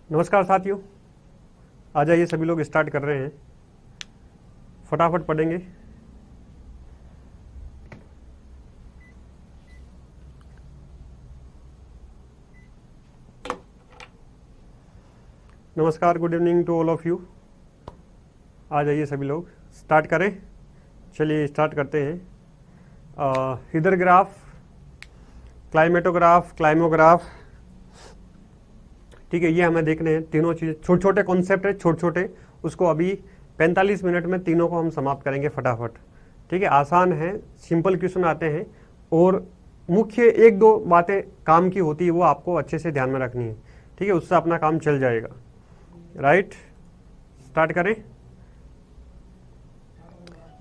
नमस्कार साथियों, आ जाइए सभी लोग स्टार्ट कर रहे हैं। फटाफट पढ़ेंगे। नमस्कार, good evening to all of you. आ जाइए सभी लोग, स्टार्ट करें। चलिए स्टार्ट करते हैं। इधर ग्राफ, क्लाइमेटोग्राफ, क्लाइमोग्राफ, ठीक है, ये हमें देखने हैं। तीनों चीज़ छोटे छोटे कॉन्सेप्ट है, छोटे छोटे, उसको अभी 45 मिनट में तीनों को हम समाप्त करेंगे फटाफट। ठीक है, आसान है, सिंपल क्वेश्चन आते हैं और मुख्य एक दो बातें काम की होती है, वो आपको अच्छे से ध्यान में रखनी है। ठीक है, उससे अपना काम चल जाएगा। राइट, स्टार्ट करें।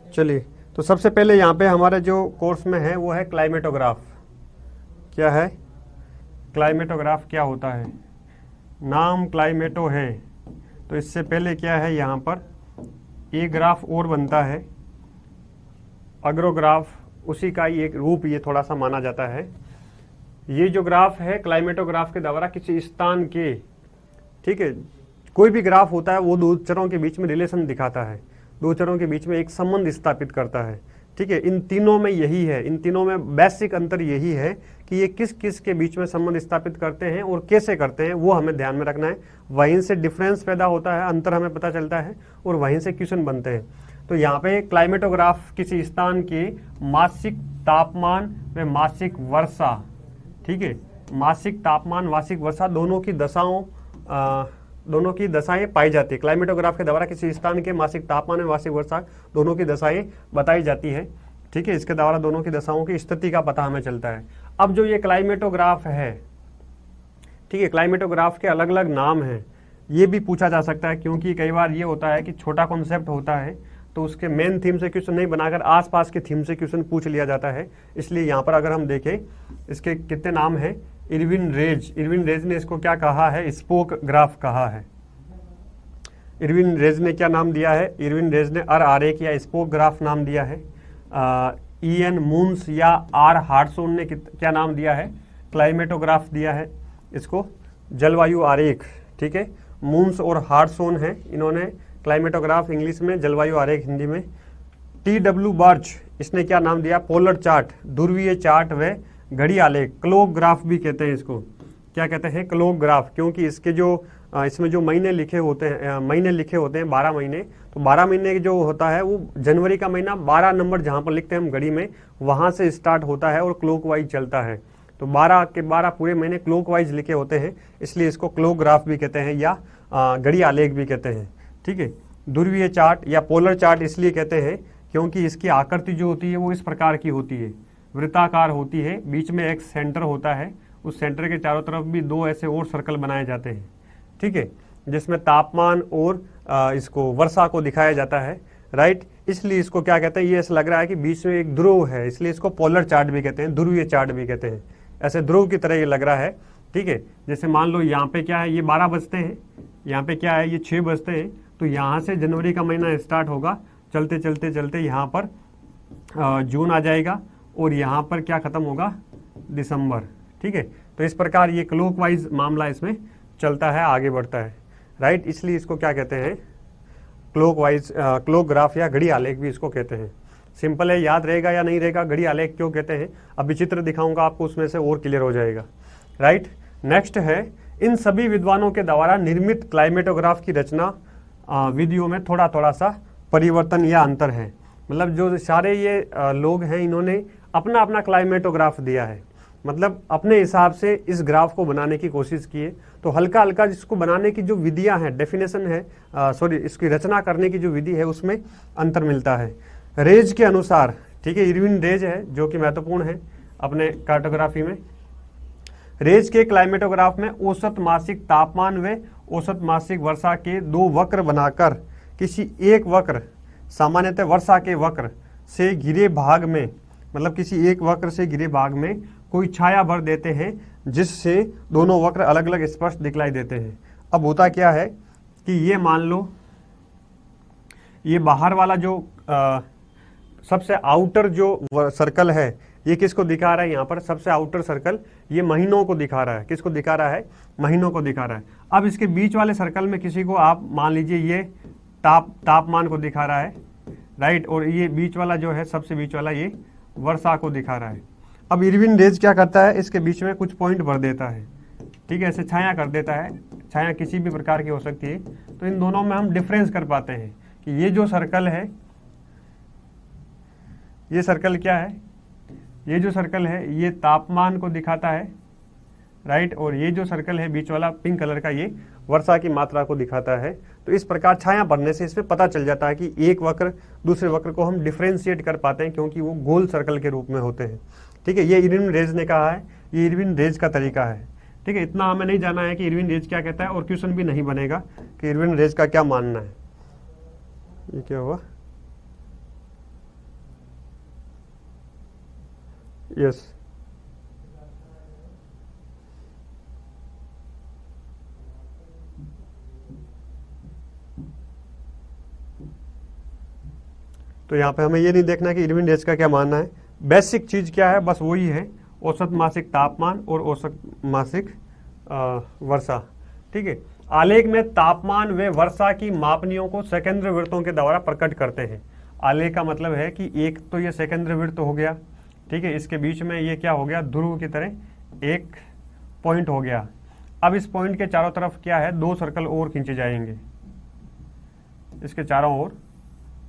चलिए, तो सबसे पहले यहाँ पे हमारे जो कोर्स में है वो है क्लाइमेटोग्राफ। क्या है क्लाइमेटोग्राफ, क्या होता है? नाम क्लाइमेटो है, तो इससे पहले क्या है, यहाँ पर एक ग्राफ और बनता है, अग्रोग्राफ, उसी का ही एक रूप ये थोड़ा सा माना जाता है। ये जो ग्राफ है क्लाइमेटोग्राफ के द्वारा किसी स्थान के, ठीक है, कोई भी ग्राफ होता है वो दो चरों के बीच में रिलेशन दिखाता है, दो चरों के बीच में एक संबंध स्थापित करता है। ठीक है, इन तीनों में यही है, इन तीनों में बेसिक अंतर यही है कि ये किस किस के बीच में संबंध स्थापित करते हैं और कैसे करते हैं, वो हमें ध्यान में रखना है। वहीं से डिफरेंस पैदा होता है, अंतर हमें पता चलता है और वहीं से क्वेश्चन बनते हैं। तो यहाँ पे क्लाइमेटोग्राफ किसी स्थान के मासिक तापमान व मासिक वर्षा, ठीक है, मासिक तापमान, मासिक वर्षा, दोनों की दशाएं पाई जाती है। क्लाइमेटोग्राफ के द्वारा किसी स्थान के मासिक तापमान और मासिक वर्षा दोनों की दशाएं बताई जाती है। ठीक है, इसके द्वारा दोनों की दशाओं की स्थिति का पता हमें चलता है। अब जो ये क्लाइमेटोग्राफ है, ठीक है, क्लाइमेटोग्राफ के अलग अलग नाम हैं, ये भी पूछा जा सकता है, क्योंकि कई बार ये होता है कि छोटा कॉन्सेप्ट होता है तो उसके मेन थीम से क्वेश्चन नहीं बनाकर आसपास के थीम से क्वेश्चन पूछ लिया जाता है। इसलिए यहाँ पर अगर हम देखें, इसके कितने नाम हैं। इरविन रेज ने इसको क्या कहा है? स्पोक ग्राफ कहा है। इरविन रेज ने क्या नाम दिया है? इरविन रेज ने आरेख या स्पोक ग्राफ नाम दिया है। ईएन मून्स या आर हार्टसोन ने क्या नाम दिया है? क्लाइमेटोग्राफ दिया है इसको, जलवायु आरेख। ठीक है, मून्स और हार्टसोन है, इन्होंने क्लाइमेटोग्राफ इंग्लिश में, जलवायु आरेख हिंदी में। TW बर्च, इसने क्या नाम दिया? पोलर चार्ट, ध्रुवीय चार्ट व घड़ी आलेख, क्लोग्राफ भी कहते हैं इसको। क्या कहते हैं? क्लोग्राफ, क्योंकि इसके जो इसमें जो महीने लिखे होते हैं 12 महीने, तो 12 महीने जो होता है वो जनवरी का महीना 12 नंबर जहाँ पर लिखते हैं हम घड़ी में, वहाँ से स्टार्ट होता है और क्लॉकवाइज चलता है। तो 12 के 12 पूरे महीने क्लॉकवाइज लिखे होते हैं, इसलिए इसको क्लोग्राफ भी कहते हैं या घड़ी आलेख भी कहते हैं। ठीक है, ध्रुवीय चार्ट या पोलर चार्ट इसलिए कहते हैं क्योंकि इसकी आकृति जो होती है वो इस प्रकार की होती है, वृत्ताकार होती है, बीच में एक सेंटर होता है, उस सेंटर के चारों तरफ भी दो ऐसे और सर्कल बनाए जाते हैं। ठीक है, जिसमें तापमान और इसको वर्षा को दिखाया जाता है। राइट, इसलिए इसको क्या कहते हैं? ये ऐसा लग रहा है कि बीच में एक ध्रुव है, इसलिए इसको पोलर चार्ट भी कहते हैं, ध्रुवीय चार्ट भी कहते हैं। ऐसे ध्रुव की तरह ये लग रहा है। ठीक है, जैसे मान लो यहाँ पे क्या है, ये 12 बजते हैं, यहाँ पे क्या है, ये 6 बजते हैं, तो यहाँ से जनवरी का महीना स्टार्ट होगा, चलते चलते चलते यहाँ पर जून आ जाएगा और यहाँ पर क्या खत्म होगा? दिसंबर। ठीक है, तो इस प्रकार ये क्लॉकवाइज मामला इसमें चलता है, आगे बढ़ता है। राइट, इसलिए इसको क्या कहते हैं? क्लॉकवाइज, क्लॉकग्राफ या घड़ी आलेख भी इसको कहते हैं। सिंपल है, याद रहेगा या नहीं रहेगा? घड़ी आलेख क्यों कहते हैं, अभी चित्र दिखाऊंगा आपको, उसमें से और क्लियर हो जाएगा। राइट, नेक्स्ट है, इन सभी विद्वानों के द्वारा निर्मित क्लाइमेटोग्राफ की रचना विधियों में थोड़ा थोड़ा सा परिवर्तन या अंतर है। मतलब जो सारे ये लोग हैं, इन्होंने अपना अपना क्लाइमेटोग्राफ दिया है, मतलब अपने हिसाब से इस ग्राफ को बनाने की कोशिश की है। तो हल्का हल्का इसको बनाने की जो विधियां हैं, डेफिनेशन है, इसकी रचना करने की जो विधि है, उसमें अंतर मिलता है। रेज के अनुसार, ठीक है, इरविन रेज है जो कि महत्वपूर्ण है अपने कार्टोग्राफी में। रेज के क्लाइमेटोग्राफ में औसत मासिक तापमान व औसत मासिक वर्षा के दो वक्र बनाकर किसी एक वक्र, सामान्यतः वर्षा के वक्र से घिरे भाग में, मतलब किसी एक वक्र से घिरे भाग में कोई छाया भर देते हैं, जिससे दोनों वक्र अलग अलग स्पष्ट दिखलाई देते हैं। अब होता क्या है कि ये मान लो, ये बाहर वाला जो सबसे आउटर जो सर्कल है, ये किसको दिखा रहा है यहाँ पर सबसे आउटर सर्कल, ये महीनों को दिखा रहा है। किसको दिखा रहा है? महीनों को दिखा रहा है। अब इसके बीच वाले सर्कल में किसी को आप मान लीजिए ये तापमान को दिखा रहा है, राइट, और ये बीच वाला जो है सबसे बीच वाला ये वर्षा को दिखा रहा है। अब इरविन रेज क्या करता है, इसके बीच में कुछ पॉइंट भर देता है, ठीक है, ऐसे छाया कर देता है। छाया किसी भी प्रकार की हो सकती है। तो इन दोनों में हम डिफरेंस कर पाते हैं कि ये जो सर्कल है, ये सर्कल क्या है, ये जो सर्कल है ये तापमान को दिखाता है, राइट, और ये जो सर्कल है बीच वाला पिंक कलर का ये वर्षा की मात्रा को दिखाता है। तो इस प्रकार छाया भरने से इसमें पता चल जाता है कि एक वक्र दूसरे वक्र को हम डिफ्रेंशिएट कर पाते हैं क्योंकि वो गोल सर्कल के रूप में होते हैं, ठीक है। ये इरविन रेज ने कहा है, ये इरविन रेज का तरीका है, ठीक है। इतना हमें नहीं जाना है कि इरविन रेज क्या कहता है, और क्वेश्चन भी नहीं बनेगा कि इरविन रेज का क्या मानना है। ये क्या हुआ? यस, तो यहाँ पे हमें ये नहीं देखना कि इरविन रेज का क्या मानना है। बेसिक चीज क्या है, बस वही है औसत मासिक तापमान और औसत मासिक वर्षा, ठीक है। आलेख में तापमान व वर्षा की मापनियों को सेकेंद्र वृत्तों के द्वारा प्रकट करते हैं। आलेख का मतलब है कि एक तो ये सेकेंद्र वृत्त हो गया, ठीक है, इसके बीच में ये क्या हो गया, ध्रुव की तरह एक पॉइंट हो गया। अब इस पॉइंट के चारों तरफ क्या है, दो सर्कल और खींचे जाएंगे, इसके चारों ओर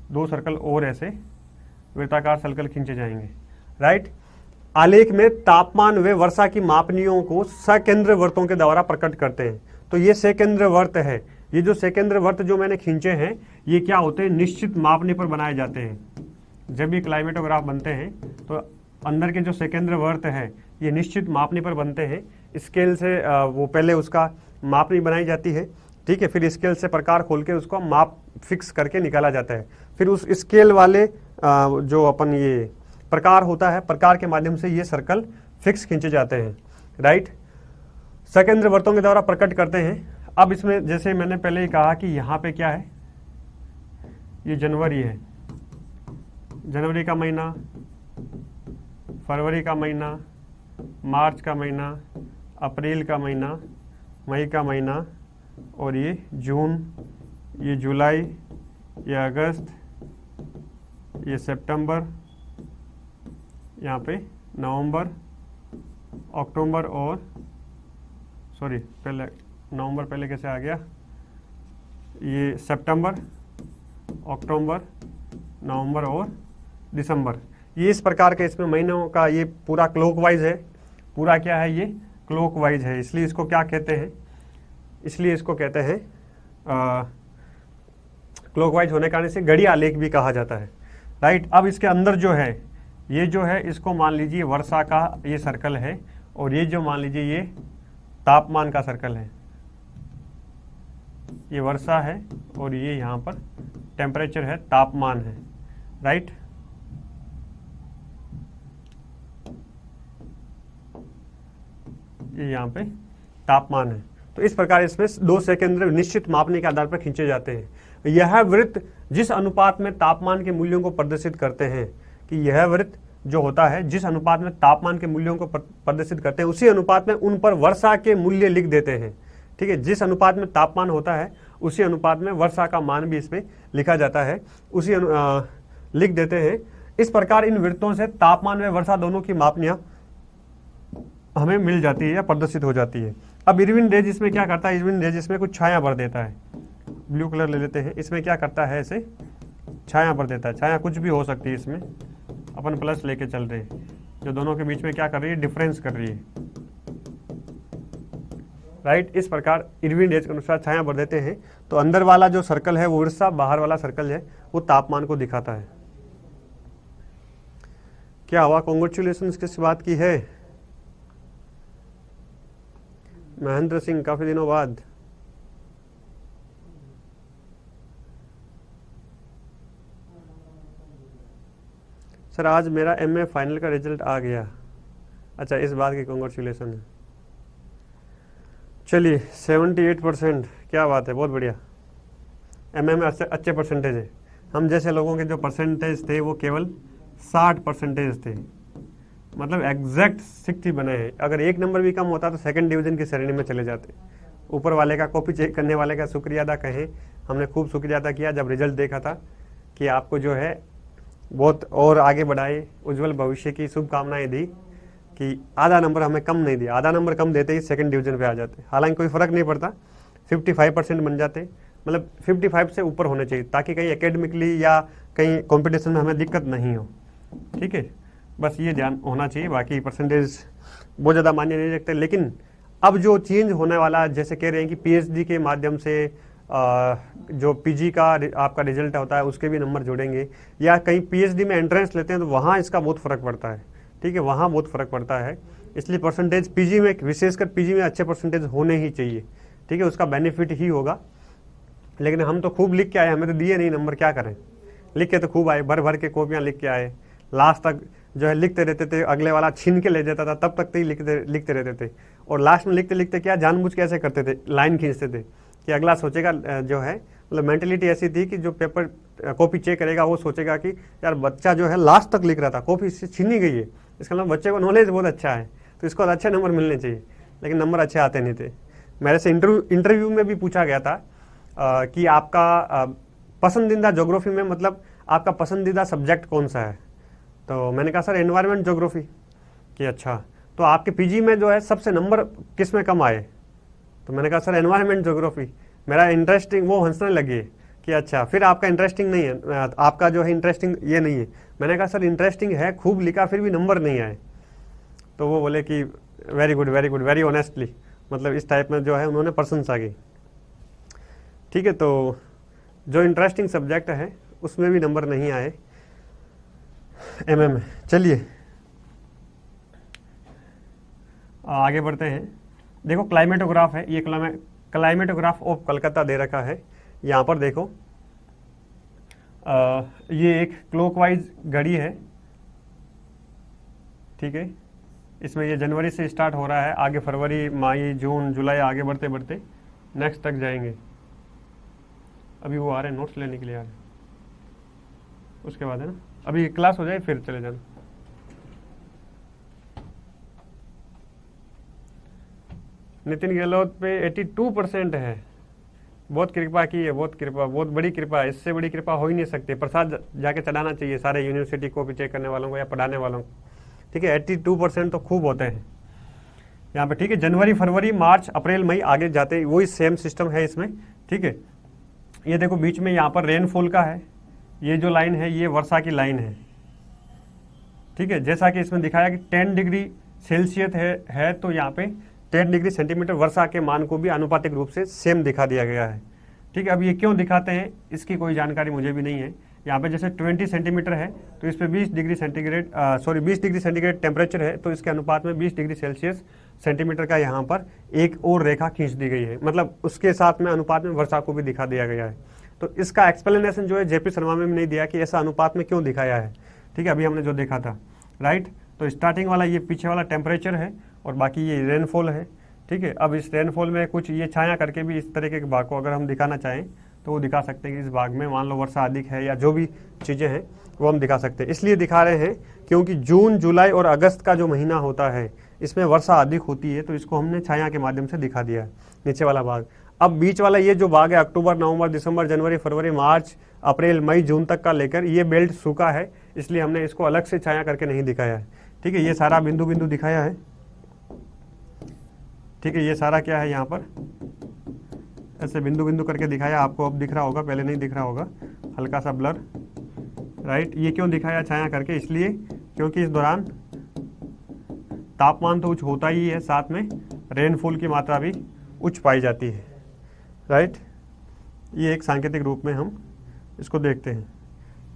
दो सर्कल और ऐसे वृत्ताकार सर्कल खींचे जाएंगे, राइट। आलेख में तापमान व वर्षा की मापनियों को सकेंद्र वृत्तों के द्वारा प्रकट करते हैं। तो ये सकेंद्र वृत्त है, ये जो सकेंद्र वृत्त जो मैंने खींचे हैं ये क्या होते हैं, निश्चित मापने पर बनाए जाते हैं। जब ये क्लाइमेटोग्राफ बनते हैं तो अंदर के जो सकेंद्र वृत्त है ये निश्चित मापने पर बनते हैं। स्केल से वो पहले उसका मापनी बनाई जाती है, ठीक है, फिर स्केल से प्रकार खोल के उसको माप फिक्स करके निकाला जाता है। फिर उस स्केल वाले जो अपन ये प्रकार होता है, प्रकार के माध्यम से ये सर्कल फिक्स खींचे जाते हैं, राइट। सकेंद्र वृत्तों के द्वारा प्रकट करते हैं। अब इसमें जैसे मैंने पहले ही कहा कि यहाँ पे क्या है, ये जनवरी है, जनवरी का महीना, फरवरी का महीना, मार्च का महीना, अप्रैल का महीना, मई का महीना, और ये जून, ये जुलाई, ये अगस्त, ये सितंबर, यहाँ पे नवंबर, अक्टूबर और सॉरी पहले नवंबर पहले कैसे आ गया, ये सितंबर, अक्टूबर, नवंबर और दिसंबर। ये इस प्रकार के इसमें महीनों का ये पूरा क्लॉकवाइज है, पूरा क्या है, ये क्लॉकवाइज है, इसलिए इसको क्या कहते हैं, इसलिए इसको कहते हैं क्लॉकवाइज होने के कारण से घड़ी आलेख भी कहा जाता है, राइट। अब इसके अंदर जो है, ये जो है इसको मान लीजिए वर्षा का ये सर्कल है, और ये जो मान लीजिए ये तापमान का सर्कल है, ये वर्षा है और ये यहाँ पर टेम्परेचर है, तापमान है, राइट। ये यहाँ पे तापमान है। तो इस प्रकार इसमें दो सकेंद्र निश्चित मापने के आधार पर खींचे जाते हैं। यह वृत्त जिस अनुपात में तापमान के मूल्यों को प्रदर्शित करते हैं, कि यह वृत्त जो होता है जिस अनुपात में तापमान के मूल्यों को प्रदर्शित करते हैं उसी अनुपात में उन पर वर्षा के मूल्य लिख देते हैं, ठीक है। जिस अनुपात में तापमान होता है उसी अनुपात में वर्षा का मान भी इसमें लिखा जाता है, उसी लिख देते हैं। इस प्रकार इन वृत्तों से तापमान व वर्षा दोनों की मापनियां हमें मिल जाती है या प्रदर्शित हो जाती है। अब इरविन रेज इसमें क्या करता है, इरविन रेज इसमें कुछ छाया भर देता है। ब्लू कलर ले लेते हैं, इसमें क्या करता है, ऐसे छाया भर देता है। छाया कुछ भी हो सकती है, इसमें अपन प्लस लेके चल रहे हैं, जो दोनों के बीच में क्या कर रही है, डिफरेंस कर रही है, राइट। इस प्रकार इरविन रेज के अनुसार छाया भर देते हैं। तो अंदर वाला जो सर्कल है वो वर्षा, बाहर वाला सर्कल है वो तापमान को दिखाता है। क्या हुआ, कॉन्ग्रेचुलेशन किस बात की है? महेंद्र सिंह, काफी दिनों बाद। सर आज मेरा एमए फाइनल का रिजल्ट आ गया। अच्छा, इस बात की कॉन्ग्रेचुलेशन है। चलिए 78%, क्या बात है, बहुत बढ़िया। एमए में अच्छे परसेंटेज है। हम जैसे लोगों के जो परसेंटेज थे वो केवल 60% थे, मतलब एग्जैक्ट 60 बने हैं। अगर एक नंबर भी कम होता तो सेकंड डिवीजन की श्रेणी में चले जाते। ऊपर वाले का, कॉपी चेक करने वाले का शुक्रिया अदा कहें, हमने खूब शुक्रिया अदा किया जब रिजल्ट देखा था कि आपको जो है बहुत और आगे बढ़ाए, उज्जवल भविष्य की शुभकामनाएं दी कि आधा नंबर हमें कम नहीं दिया। आधा नंबर कम देते ही सेकंड डिवीजन पे आ जाते, हालांकि कोई फ़र्क नहीं पड़ता, 55% बन जाते, मतलब 55 से ऊपर होने चाहिए ताकि कहीं एकेडमिकली या कहीं कंपटीशन में हमें दिक्कत नहीं हो। ठीक है, बस ये ध्यान होना चाहिए। बाकी परसेंटेज बहुत ज़्यादा मान्य नहीं रखते। लेकिन अब जो चेंज होने वाला, जैसे कह रहे हैं कि पीएचडी के माध्यम से जो पीजी का आपका रिजल्ट होता है उसके भी नंबर जोड़ेंगे, या कहीं पीएचडी में एंट्रेंस लेते हैं तो वहाँ इसका बहुत फ़र्क पड़ता है। ठीक है, वहाँ बहुत फ़र्क पड़ता है, इसलिए परसेंटेज पीजी में, विशेषकर पीजी में अच्छे परसेंटेज होने ही चाहिए। ठीक है, उसका बेनिफिट ही होगा। लेकिन हम तो खूब लिख के आए, हमें तो दिए नहीं नंबर, क्या करें। लिख के तो खूब आए, भर भर के कॉपियाँ लिख के आए, लास्ट तक जो है लिखते रहते थे, अगले वाला छीन के ले जाता था तब तक तो ही लिखते रहते थे। और लास्ट में लिखते लिखते क्या जानबूझ के ऐसे करते थे, लाइन खींचते थे कि अगला सोचेगा, जो है मतलब मेंटेलिटी ऐसी थी कि जो पेपर कॉपी चेक करेगा वो सोचेगा कि यार बच्चा जो है लास्ट तक लिख रहा था, कॉपी इससे छीनी गई है, इसका मतलब बच्चे को नॉलेज बहुत अच्छा है तो इसको अच्छे नंबर मिलने चाहिए। लेकिन नंबर अच्छे आते नहीं थे। मेरे से इंटरव्यू में भी पूछा गया था कि आपका पसंदीदा ज्योग्राफी में, मतलब आपका पसंदीदा सब्जेक्ट कौन सा है। तो मैंने कहा सर एनवायरनमेंट ज्योग्राफी। कि अच्छा, तो आपके पीजी में जो है सबसे नंबर किस में कम आए। तो मैंने कहा सर एनवायरनमेंट ज्योग्राफी। मेरा इंटरेस्टिंग, वो हंसने लगे कि अच्छा फिर आपका इंटरेस्टिंग नहीं है, आपका जो है इंटरेस्टिंग ये नहीं है। मैंने कहा सर इंटरेस्टिंग है, खूब लिखा फिर भी नंबर नहीं आए। तो वो बोले कि very good very good, very honestly, मतलब इस टाइप में जो है उन्होंने प्रशंसा की। ठीक है, तो जो इंटरेस्टिंग सब्जेक्ट है उसमें भी नंबर नहीं आए एमए में। चलिए आगे बढ़ते हैं। देखो क्लाइमेटोग्राफ है, ये क्लाइमेटोग्राफ ऑफ कलकत्ता दे रखा है। यहाँ पर देखो ये एक क्लॉकवाइज घड़ी है। ठीक है, इसमें ये जनवरी से स्टार्ट हो रहा है, आगे फरवरी, मई, जून, जुलाई, आगे बढ़ते बढ़ते नेक्स्ट तक जाएंगे। अभी वो आ रहे हैं नोट्स लेने के लिए आ रहे हैं, उसके बाद है ना, अभी क्लास हो जाए फिर चले जाना। नितिन गहलोत पे 82% है, बहुत कृपा की है, बहुत कृपा, बहुत बड़ी कृपा है, इससे बड़ी कृपा हो ही नहीं सकती। प्रसाद जाके चढ़ाना चाहिए सारे यूनिवर्सिटी को भी चेक करने वालों को या पढ़ाने वालों को। ठीक है, 82% तो खूब होते हैं यहाँ पे। ठीक है, जनवरी, फरवरी, मार्च, अप्रैल, मई, आगे जाते वही सेम सिस्टम है इसमें। ठीक है, ये देखो बीच में यहाँ पर रेनफॉल का है, ये जो लाइन है ये वर्षा की लाइन है। ठीक है, जैसा कि इसमें दिखाया कि 10 डिग्री सेल्सियस है तो यहाँ पे 10 डिग्री सेंटीमीटर वर्षा के मान को भी आनुपातिक रूप से सेम दिखा दिया गया है। ठीक है, अब ये क्यों दिखाते हैं इसकी कोई जानकारी मुझे भी नहीं है। यहाँ पे जैसे 20 सेंटीमीटर है तो इस पर 20 डिग्री सेंटीग्रेड टेम्परेचर है, तो इसके अनुपात में 20 डिग्री सेल्सियस सेंटीमीटर का यहाँ पर एक और रेखा खींच दी गई है, मतलब उसके साथ में अनुपात में वर्षा को भी दिखा दिया गया है। तो इसका एक्सप्लेनेशन जो है जेपी शर्मा में भी नहीं दिया कि ऐसा अनुपात में क्यों दिखाया है। ठीक है, अभी हमने जो देखा था, राइट। तो स्टार्टिंग वाला ये पीछे वाला टेम्परेचर है और बाकी ये रेनफॉल है। ठीक है, अब इस रेनफॉल में कुछ ये छाया करके भी इस तरीके के भाग को अगर हम दिखाना चाहें तो वो दिखा सकते हैं कि इस भाग में मान लो वर्षा अधिक है या जो भी चीज़ें हैं वो हम दिखा सकते हैं। इसलिए दिखा रहे हैं क्योंकि जून, जुलाई और अगस्त का जो महीना होता है इसमें वर्षा अधिक होती है, तो इसको हमने छाया के माध्यम से दिखा दिया है, नीचे वाला भाग। अब बीच वाला ये जो भाग है अक्टूबर, नवंबर, दिसंबर, जनवरी, फरवरी, मार्च, अप्रैल, मई, जून तक का लेकर, ये बेल्ट सूखा है, इसलिए हमने इसको अलग से छाया करके नहीं दिखाया है। ठीक है, ये सारा बिंदु बिंदु दिखाया है। ठीक है, ये सारा क्या है यहाँ पर ऐसे बिंदु बिंदु करके दिखाया, आपको अब दिख रहा होगा, पहले नहीं दिख रहा होगा, हल्का सा ब्लर, राइट। ये क्यों दिखाया छाया करके, इसलिए क्योंकि इस दौरान तापमान तो उच्च होता ही है, साथ में रेनफॉल की मात्रा भी उच्च पाई जाती है, राइट। ये एक सांकेतिक रूप में हम इसको देखते हैं।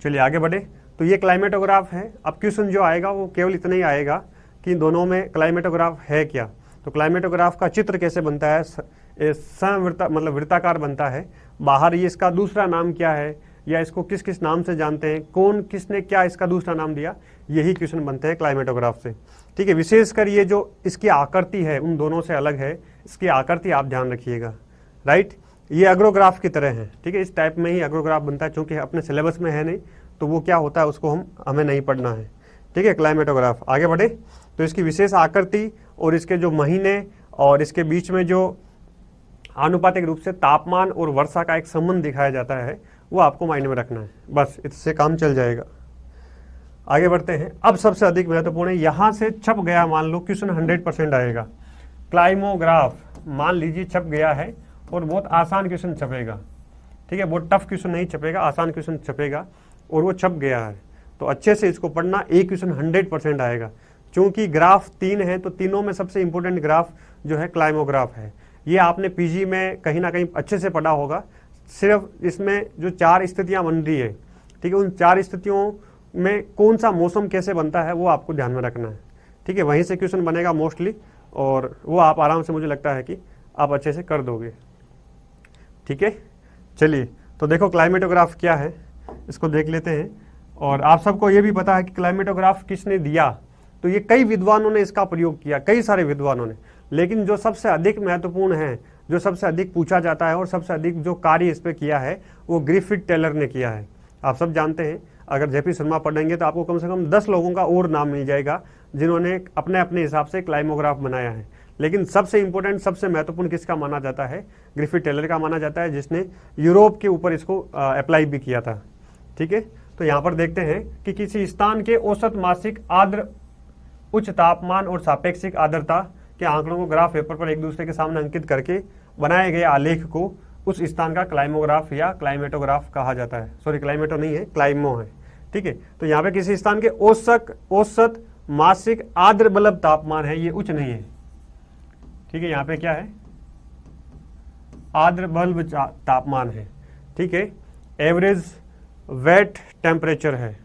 चलिए आगे बढ़े। तो ये क्लाइमेटोग्राफ है। अब क्वेश्चन जो आएगा वो केवल इतना ही आएगा कि दोनों में क्लाइमेटोग्राफ है क्या। तो क्लाइमेटोग्राफ का चित्र कैसे बनता है, समवृत्ता मतलब वृत्ताकार बनता है। बाहर ये इसका दूसरा नाम क्या है या इसको किस किस नाम से जानते हैं, कौन किसने क्या इसका दूसरा नाम दिया, यही क्वेश्चन बनते हैं क्लाइमेटोग्राफ से। ठीक है, विशेषकर ये जो इसकी आकृति है उन दोनों से अलग है, इसकी आकृति आप ध्यान रखिएगा, राइट। ये अग्रोग्राफ की तरह है। ठीक है, इस टाइप में ही अग्रोग्राफ बनता है, चूंकि अपने सिलेबस में है नहीं तो वो क्या होता है उसको हमें नहीं पढ़ना है। ठीक है, क्लाइमेटोग्राफ। आगे बढ़े तो इसकी विशेष आकृति और इसके जो महीने और इसके बीच में जो आनुपातिक रूप से तापमान और वर्षा का एक संबंध दिखाया जाता है, वो आपको माइंड में रखना है, बस इससे काम चल जाएगा। आगे बढ़ते हैं। अब सबसे अधिक महत्वपूर्ण है, यहां से छप गया, मान लो क्वेश्चन 100% आएगा। क्लाइमोग्राफ मान लीजिए छप गया है और बहुत आसान क्वेश्चन छपेगा, ठीक है, बहुत टफ क्वेश्चन नहीं छपेगा, आसान क्वेश्चन छपेगा और वो छप गया है, तो अच्छे से इसको पढ़ना। एक क्वेश्चन 100% आएगा। चूंकि ग्राफ 3 है तो तीनों में सबसे इंपॉर्टेंट ग्राफ जो है क्लाइमोग्राफ है। ये आपने पीजी में कहीं ना कहीं अच्छे से पढ़ा होगा। सिर्फ इसमें जो 4 स्थितियां बन रही है, ठीक है, उन 4 स्थितियों में कौन सा मौसम कैसे बनता है वो आपको ध्यान में रखना है, ठीक है। वहीं से क्वेश्चन बनेगा मोस्टली, और वो आप आराम से, मुझे लगता है कि आप अच्छे से कर दोगे, ठीक है। चलिए, तो देखो क्लाइमेटोग्राफ क्या है, इसको देख लेते हैं। और आप सबको ये भी पता है कि क्लाइमेटोग्राफ किसने दिया, तो ये कई विद्वानों ने इसका प्रयोग किया, कई सारे विद्वानों ने, लेकिन जो सबसे अधिक महत्वपूर्ण है, जो सबसे अधिक पूछा जाता है और सबसे अधिक जो कार्य इस पर किया है, वो ग्रिफिथ टेलर ने किया है। आप सब जानते हैं, अगर जेपी शर्मा पढ़ेंगे तो आपको कम से कम 10 लोगों का और नाम मिल जाएगा जिन्होंने अपने अपने हिसाब से क्लाइमोग्राफ बनाया है। लेकिन सबसे इंपॉर्टेंट, सबसे महत्वपूर्ण किसका माना जाता है? ग्रिफिथ टेलर का माना जाता है, जिसने यूरोप के ऊपर इसको अप्लाई भी किया था, ठीक है। तो यहाँ पर देखते हैं कि किसी स्थान के औसत मासिक आर्द्र उच्च तापमान और सापेक्षिक आर्द्रता के आंकड़ों को ग्राफ पेपर पर एक दूसरे के सामने अंकित करके बनाए गए आलेख को उस स्थान का क्लाइमोग्राफ या क्लाइमेटोग्राफ कहा जाता है। सॉरी, क्लाइमेटो नहीं है, क्लाइमो है, ठीक है। तो यहाँ पे किसी स्थान के औसत मासिक आर्द्र बल्ब तापमान है, ये उच्च नहीं है, ठीक है। यहाँ पे क्या है? आर्द्र बल्ब तापमान है, ठीक है। एवरेज वेट टेम्परेचर है।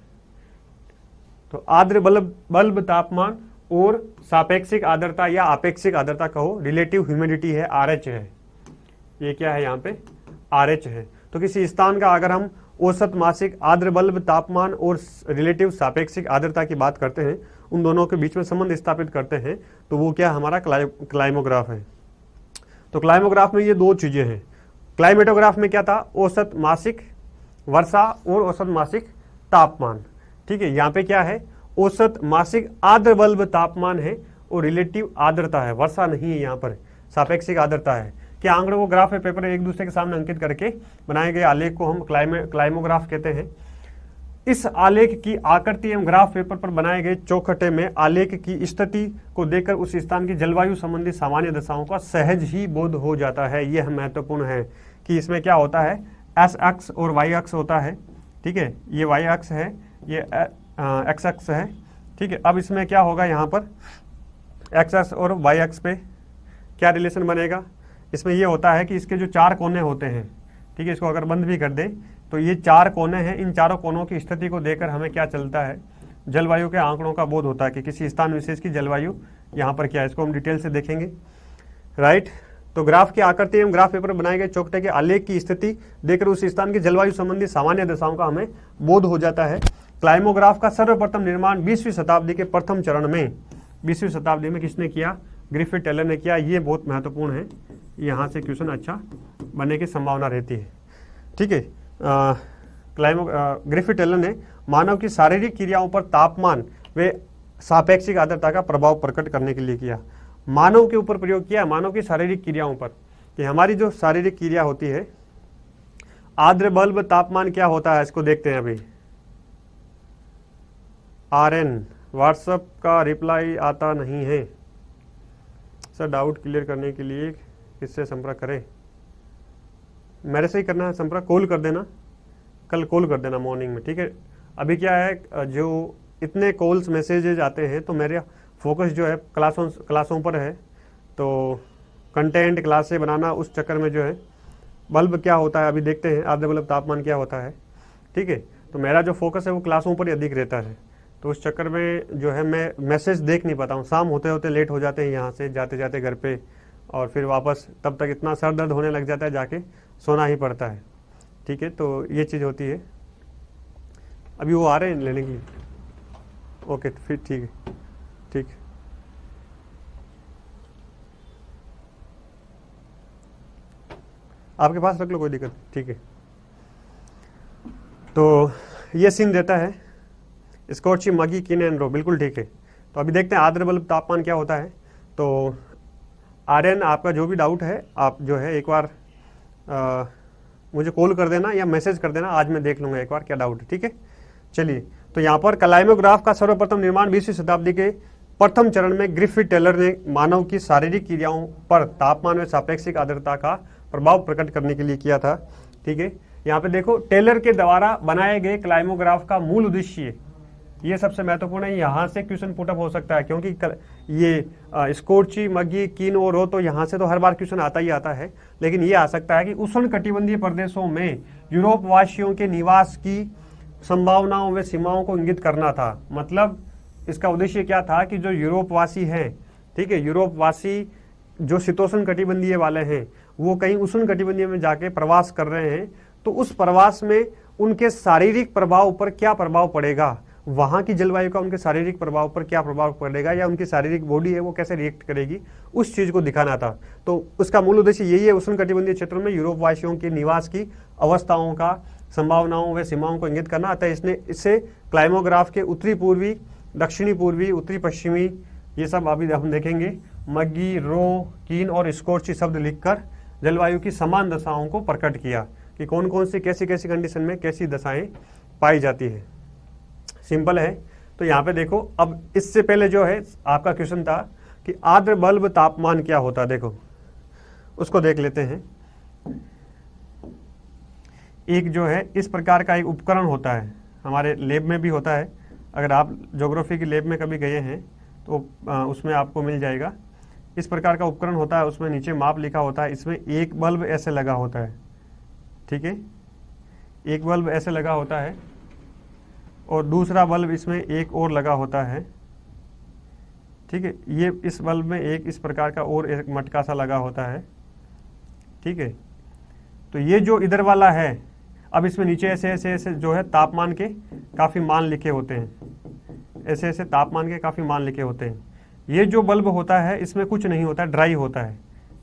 तो आर्द्र बल्ब तापमान और सापेक्षिक आर्द्रता या आपेक्षिक आर्द्रता कहो, रिलेटिव ह्यूमिडिटी है, RH है। ये क्या है? यहाँ पे RH है। तो किसी स्थान का अगर हम औसत मासिक आर्द्र बल्ब तापमान और रिलेटिव सापेक्षिक आर्द्रता की बात करते हैं, उन दोनों के बीच में संबंध स्थापित करते हैं, तो वो क्या हमारा क्लाइमोग्राफ है। तो क्लाइमोग्राफ में ये 2 चीजें हैं। क्लाइमेटोग्राफ में क्या था? औसत मासिक वर्षा और औसत मासिक तापमान, ठीक है। यहाँ पे क्या है? औसत मासिक आर्द्र बल्ब तापमान है और रिलेटिव आर्द्रता है, वर्षा नहीं है, यहाँ पर सापेक्षिक आर्द्रता है। कि आंकड़ों को ग्राफ पेपर एक दूसरे के सामने अंकित करके बनाए गए आलेख को हम क्लाइमोग्राफ कहते हैं। इस आलेख की आकृति एवं ग्राफ पेपर पर बनाए गए चौखटे में आलेख की स्थिति को देखकर उस स्थान की जलवायु संबंधी सामान्य दशाओं का सहज ही बोध हो जाता है। यह महत्वपूर्ण है कि इसमें क्या होता है? S अक्ष और Y अक्ष होता है, ठीक है। ये Y अक्ष है, ये X अक्ष है, ठीक है। अब इसमें क्या होगा? यहाँ पर X अक्ष और Y अक्ष पे क्या रिलेशन बनेगा? इसमें ये होता है कि इसके जो 4 कोने होते हैं, ठीक है, इसको अगर बंद भी कर दें तो ये 4 कोने हैं। इन चारों कोनों की स्थिति को देखकर हमें क्या चलता है? जलवायु के आंकड़ों का बोध होता है कि किसी स्थान विशेष की जलवायु यहाँ पर क्या है, इसको हम डिटेल से देखेंगे, राइट। तो ग्राफ की आकृति एवं ग्राफ पेपर बनाए गए चौखटे के आलेख की स्थिति देखकर उस स्थान की जलवायु संबंधी सामान्य दशाओं का हमें बोध हो जाता है। क्लाइमोग्राफ का सर्वप्रथम निर्माण 20वीं शताब्दी के प्रथम चरण में, 20वीं शताब्दी में किसने किया? ग्रिफिथ टेलर ने किया। ये बहुत महत्वपूर्ण है, यहाँ से क्वेश्चन अच्छा बनने की संभावना रहती है, ठीक है। ग्रिफिथ टेलर ने मानव की शारीरिक क्रियाओं पर तापमान व सापेक्षिक आर्द्रता का प्रभाव प्रकट करने के लिए किया। मानव के ऊपर प्रयोग किया, मानव की शारीरिक क्रियाओं पर, कि हमारी जो शारीरिक क्रिया होती है, आर्द्र बल्ब तापमान क्या होता है, इसको देखते हैं अभी। RN, व्हाट्सएप का रिप्लाई आता नहीं है सर, डाउट क्लियर करने के लिए किससे संपर्क करें? मेरे से ही करना है संपर्क, कॉल कर देना, कल कॉल कर देना मॉर्निंग में, ठीक है। अभी क्या है, जो इतने कॉल्स मैसेजेज आते हैं तो मेरा फोकस जो है क्लासों पर है, तो कंटेंट क्लास से बनाना, उस चक्कर में जो है बल्ब क्या होता है अभी देखते हैं, आर्द्र बल्ब तापमान क्या होता है, ठीक है। तो मेरा जो फोकस है वो क्लासों पर ही अधिक रहता है, तो उस चक्कर में जो है मैं मैसेज देख नहीं पाता हूँ। शाम होते होते लेट हो जाते हैं यहाँ से, जाते जाते घर पे, और फिर वापस तब तक इतना सर दर्द होने लग जाता है, जाके सोना ही पड़ता है, ठीक है। तो ये चीज़ होती है। अभी वो आ रहे हैं लेने के लिए, ओके फिर ठीक है, ठीक। आपके पास रख लो, कोई दिक्कत, ठीक है। तो ये सीन रहता है स्कॉर्ची, मगी, किन एंड रो, बिल्कुल ठीक है। तो अभी देखते हैं आर्द्र बल्ब तापमान क्या होता है। तो आर्यन, आपका जो भी डाउट है आप जो है एक बार मुझे कॉल कर देना या मैसेज कर देना, आज मैं देख लूँगा एक बार क्या डाउट है, ठीक है। चलिए, तो यहाँ पर क्लाइमोग्राफ का सर्वप्रथम निर्माण 20वीं शताब्दी के प्रथम चरण में ग्रिफिथ टेलर ने मानव की शारीरिक क्रियाओं पर तापमान में सापेक्षिक आर्द्रता का प्रभाव प्रकट करने के लिए किया था, ठीक है। यहाँ पे देखो, टेलर के द्वारा बनाए गए क्लाइमोग्राफ का मूल उद्देश्य, ये सबसे महत्वपूर्ण है, यहाँ से क्वेश्चन पुटअप हो सकता है, क्योंकि ये स्कॉर्ची, मगी, किन और रो, तो यहाँ से तो हर बार क्वेश्चन आता ही आता है, लेकिन ये आ सकता है कि उष्ण कटिबंधीय प्रदेशों में यूरोप वासियों के निवास की संभावनाओं व सीमाओं को इंगित करना था। मतलब इसका उद्देश्य क्या था कि जो यूरोप वासी हैं, ठीक है, यूरोप वासी जो शीतोष्ण कटिबंधीय वाले हैं, वो कहीं उष्ण कटिबंधीय में जाके प्रवास कर रहे हैं, तो उस प्रवास में उनके शारीरिक प्रभाव पर क्या प्रभाव पड़ेगा, वहाँ की जलवायु का उनके शारीरिक प्रभाव पर क्या प्रभाव पड़ेगा, या उनकी शारीरिक बॉडी है वो कैसे रिएक्ट करेगी, उस चीज़ को दिखाना था। तो उसका मूल उद्देश्य यही है, उष्ण कटिबंधीय क्षेत्रों में यूरोप वासियों के निवास की अवस्थाओं का, संभावनाओं व सीमाओं को इंगित करना। अतः इससे क्लाइमोग्राफ के उत्तरी पूर्वी, दक्षिणी पूर्वी, उत्तरी पश्चिमी, ये सब अभी हम देखेंगे, मगी, रो, कीन और स्कॉर्ची शब्द लिखकर जलवायु की समान दशाओं को प्रकट किया कि कौन कौन सी कैसी कैसी कंडीशन में कैसी दशाएं पाई जाती है। सिंपल है। तो यहाँ पे देखो, अब इससे पहले जो है आपका क्वेश्चन था कि आर्द्र बल्ब तापमान क्या होता है, देखो उसको देख लेते हैं। एक जो है इस प्रकार का एक उपकरण होता है, हमारे लैब में भी होता है, अगर आप ज्योग्राफी की लैब में कभी गए हैं तो उसमें आपको मिल जाएगा। इस प्रकार का उपकरण होता है, उसमें नीचे माप लिखा होता है, इसमें एक बल्ब ऐसे लगा होता है, ठीक है, एक बल्ब ऐसे लगा होता है और दूसरा बल्ब इसमें एक और लगा होता है, ठीक है। ये इस बल्ब में एक इस प्रकार का और एक मटका सा लगा होता है, ठीक है। तो ये जो इधर वाला है, अब इसमें नीचे ऐसे ऐसे ऐसे जो है तापमान के काफ़ी मान लिखे होते हैं, ऐसे ऐसे तापमान के काफ़ी मान लिखे होते हैं। ये जो बल्ब होता है इसमें कुछ नहीं होता है, ड्राई होता है,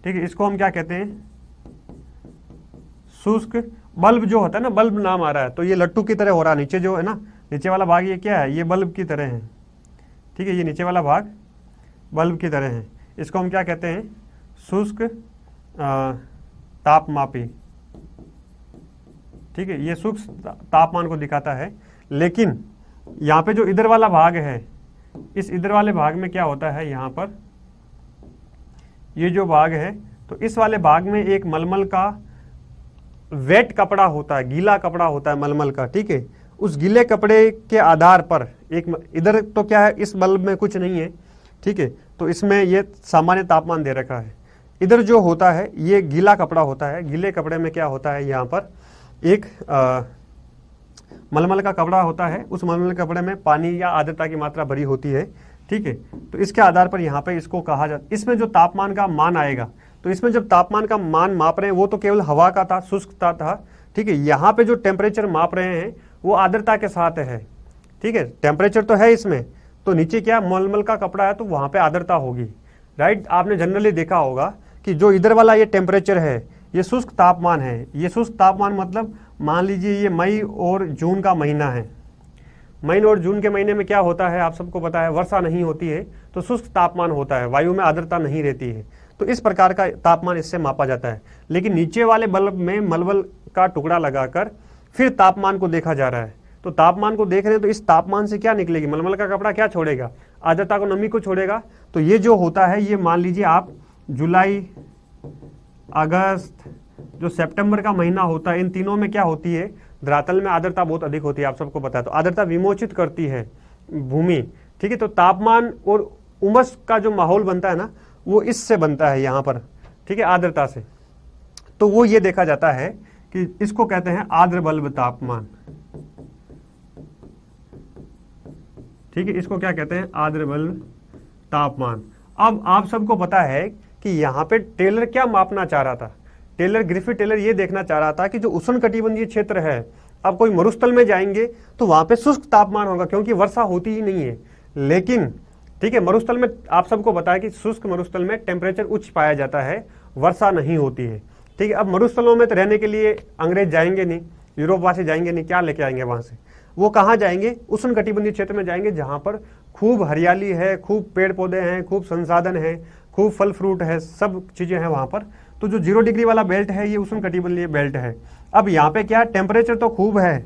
ठीक है। इसको हम क्या कहते हैं, शुष्क बल्ब जो होता है ना, बल्ब नाम आ रहा है तो ये लट्टू की तरह हो रहा है, नीचे जो है ना, नीचे वाला भाग ये क्या है, ये बल्ब की तरह है, ठीक है, ये नीचे वाला भाग बल्ब की तरह है। इसको हम क्या कहते हैं, शुष्क तापमापी, ठीक है, ये सूक्ष्म तापमान को दिखाता है। लेकिन यहाँ पे जो इधर वाला भाग है, इस इधर वाले भाग में क्या होता है, यहाँ पर ये जो भाग है, तो इस वाले भाग में एक मलमल का वेट कपड़ा होता है, गीला कपड़ा होता है मलमल का, ठीक है। उस गीले कपड़े के आधार पर एक, इधर तो क्या है, इस बल्ब में कुछ नहीं है, ठीक है, तो इसमें ये सामान्य तापमान दे रखा है। इधर जो होता है ये गीला कपड़ा होता है, गीले कपड़े में क्या होता है, यहाँ पर एक मलमल का कपड़ा होता है, उस मलमल के कपड़े में पानी या आर्द्रता की मात्रा भरी होती है, ठीक है। तो इसके आधार पर यहाँ पे इसको कहा जाता, इसमें जो तापमान का मान आएगा, तो इसमें जब तापमान का मान माप रहे हैं वो तो केवल हवा का था, शुष्कता था, ठीक है। यहाँ पे जो टेम्परेचर माप रहे हैं वो आर्द्रता के साथ है, ठीक है। टेम्परेचर तो है इसमें, तो नीचे क्या मलमल का कपड़ा है तो वहाँ पे आर्द्रता होगी, राइट। आपने जनरली देखा होगा कि जो इधर वाला ये टेम्परेचर है ये शुष्क तापमान है। ये शुष्क तापमान मतलब मान लीजिए ये मई और जून का महीना है, मई और जून के महीने में क्या होता है आप सबको पता है, वर्षा नहीं होती है, तो शुष्क तापमान होता है, वायु में आर्द्रता नहीं रहती है, तो इस प्रकार का तापमान इससे मापा जाता है। लेकिन नीचे वाले बल्ब में मलमल का टुकड़ा लगाकर फिर तापमान को देखा जा रहा है, तो तापमान को देख रहे हैं, तो इस तापमान से क्या निकलेगी, मलमल का कपड़ा क्या छोड़ेगा, आर्द्रता को, नमी को छोड़ेगा। तो ये जो होता है, ये मान लीजिए आप जुलाई, अगस्त, जो सितंबर का महीना होता है, इन तीनों में क्या होती है, धरातल में आर्द्रता बहुत अधिक होती है, आप सबको पता है। तो आर्द्रता विमोचित करती है भूमि, ठीक है। तो तापमान और उमस का जो माहौल बनता है ना, वो इससे बनता है यहाँ पर, ठीक है, आर्द्रता से। तो वो ये देखा जाता है कि इसको कहते हैं आर्द्र बल्ब तापमान, ठीक है, इसको क्या कहते हैं, आर्द्र बल्ब तापमान। अब आप सबको पता है कि यहाँ पे टेलर क्या मापना चाह रहा था, टेलर, ग्रिफिथ टेलर ये देखना चाह रहा था कि जो उष्ण कटिबंधीय क्षेत्र है, अब कोई मरुस्थल में जाएंगे तो वहां पे शुष्क तापमान होगा क्योंकि वर्षा होती ही नहीं है। लेकिन ठीक है, मरुस्थल में आप सबको पता है कि शुष्क मरुस्थल में टेम्परेचर उच्च पाया जाता है, वर्षा नहीं होती है, ठीक है। अब मरुस्थलों में तो रहने के लिए अंग्रेज जाएंगे नहीं, यूरोपवासी जाएंगे नहीं, क्या लेके आएंगे वहां से, वो कहाँ जाएंगे, उष्णकटिबंधीय क्षेत्र में जाएंगे जहां पर खूब हरियाली है, खूब पेड़ पौधे हैं, खूब संसाधन है, खूब फल फ्रूट है, सब चीजें हैं वहां पर। तो जो 0 डिग्री वाला बेल्ट है ये उष्णकटिबंधीय बेल्ट है। अब यहाँ पे क्या, टेम्परेचर तो खूब है,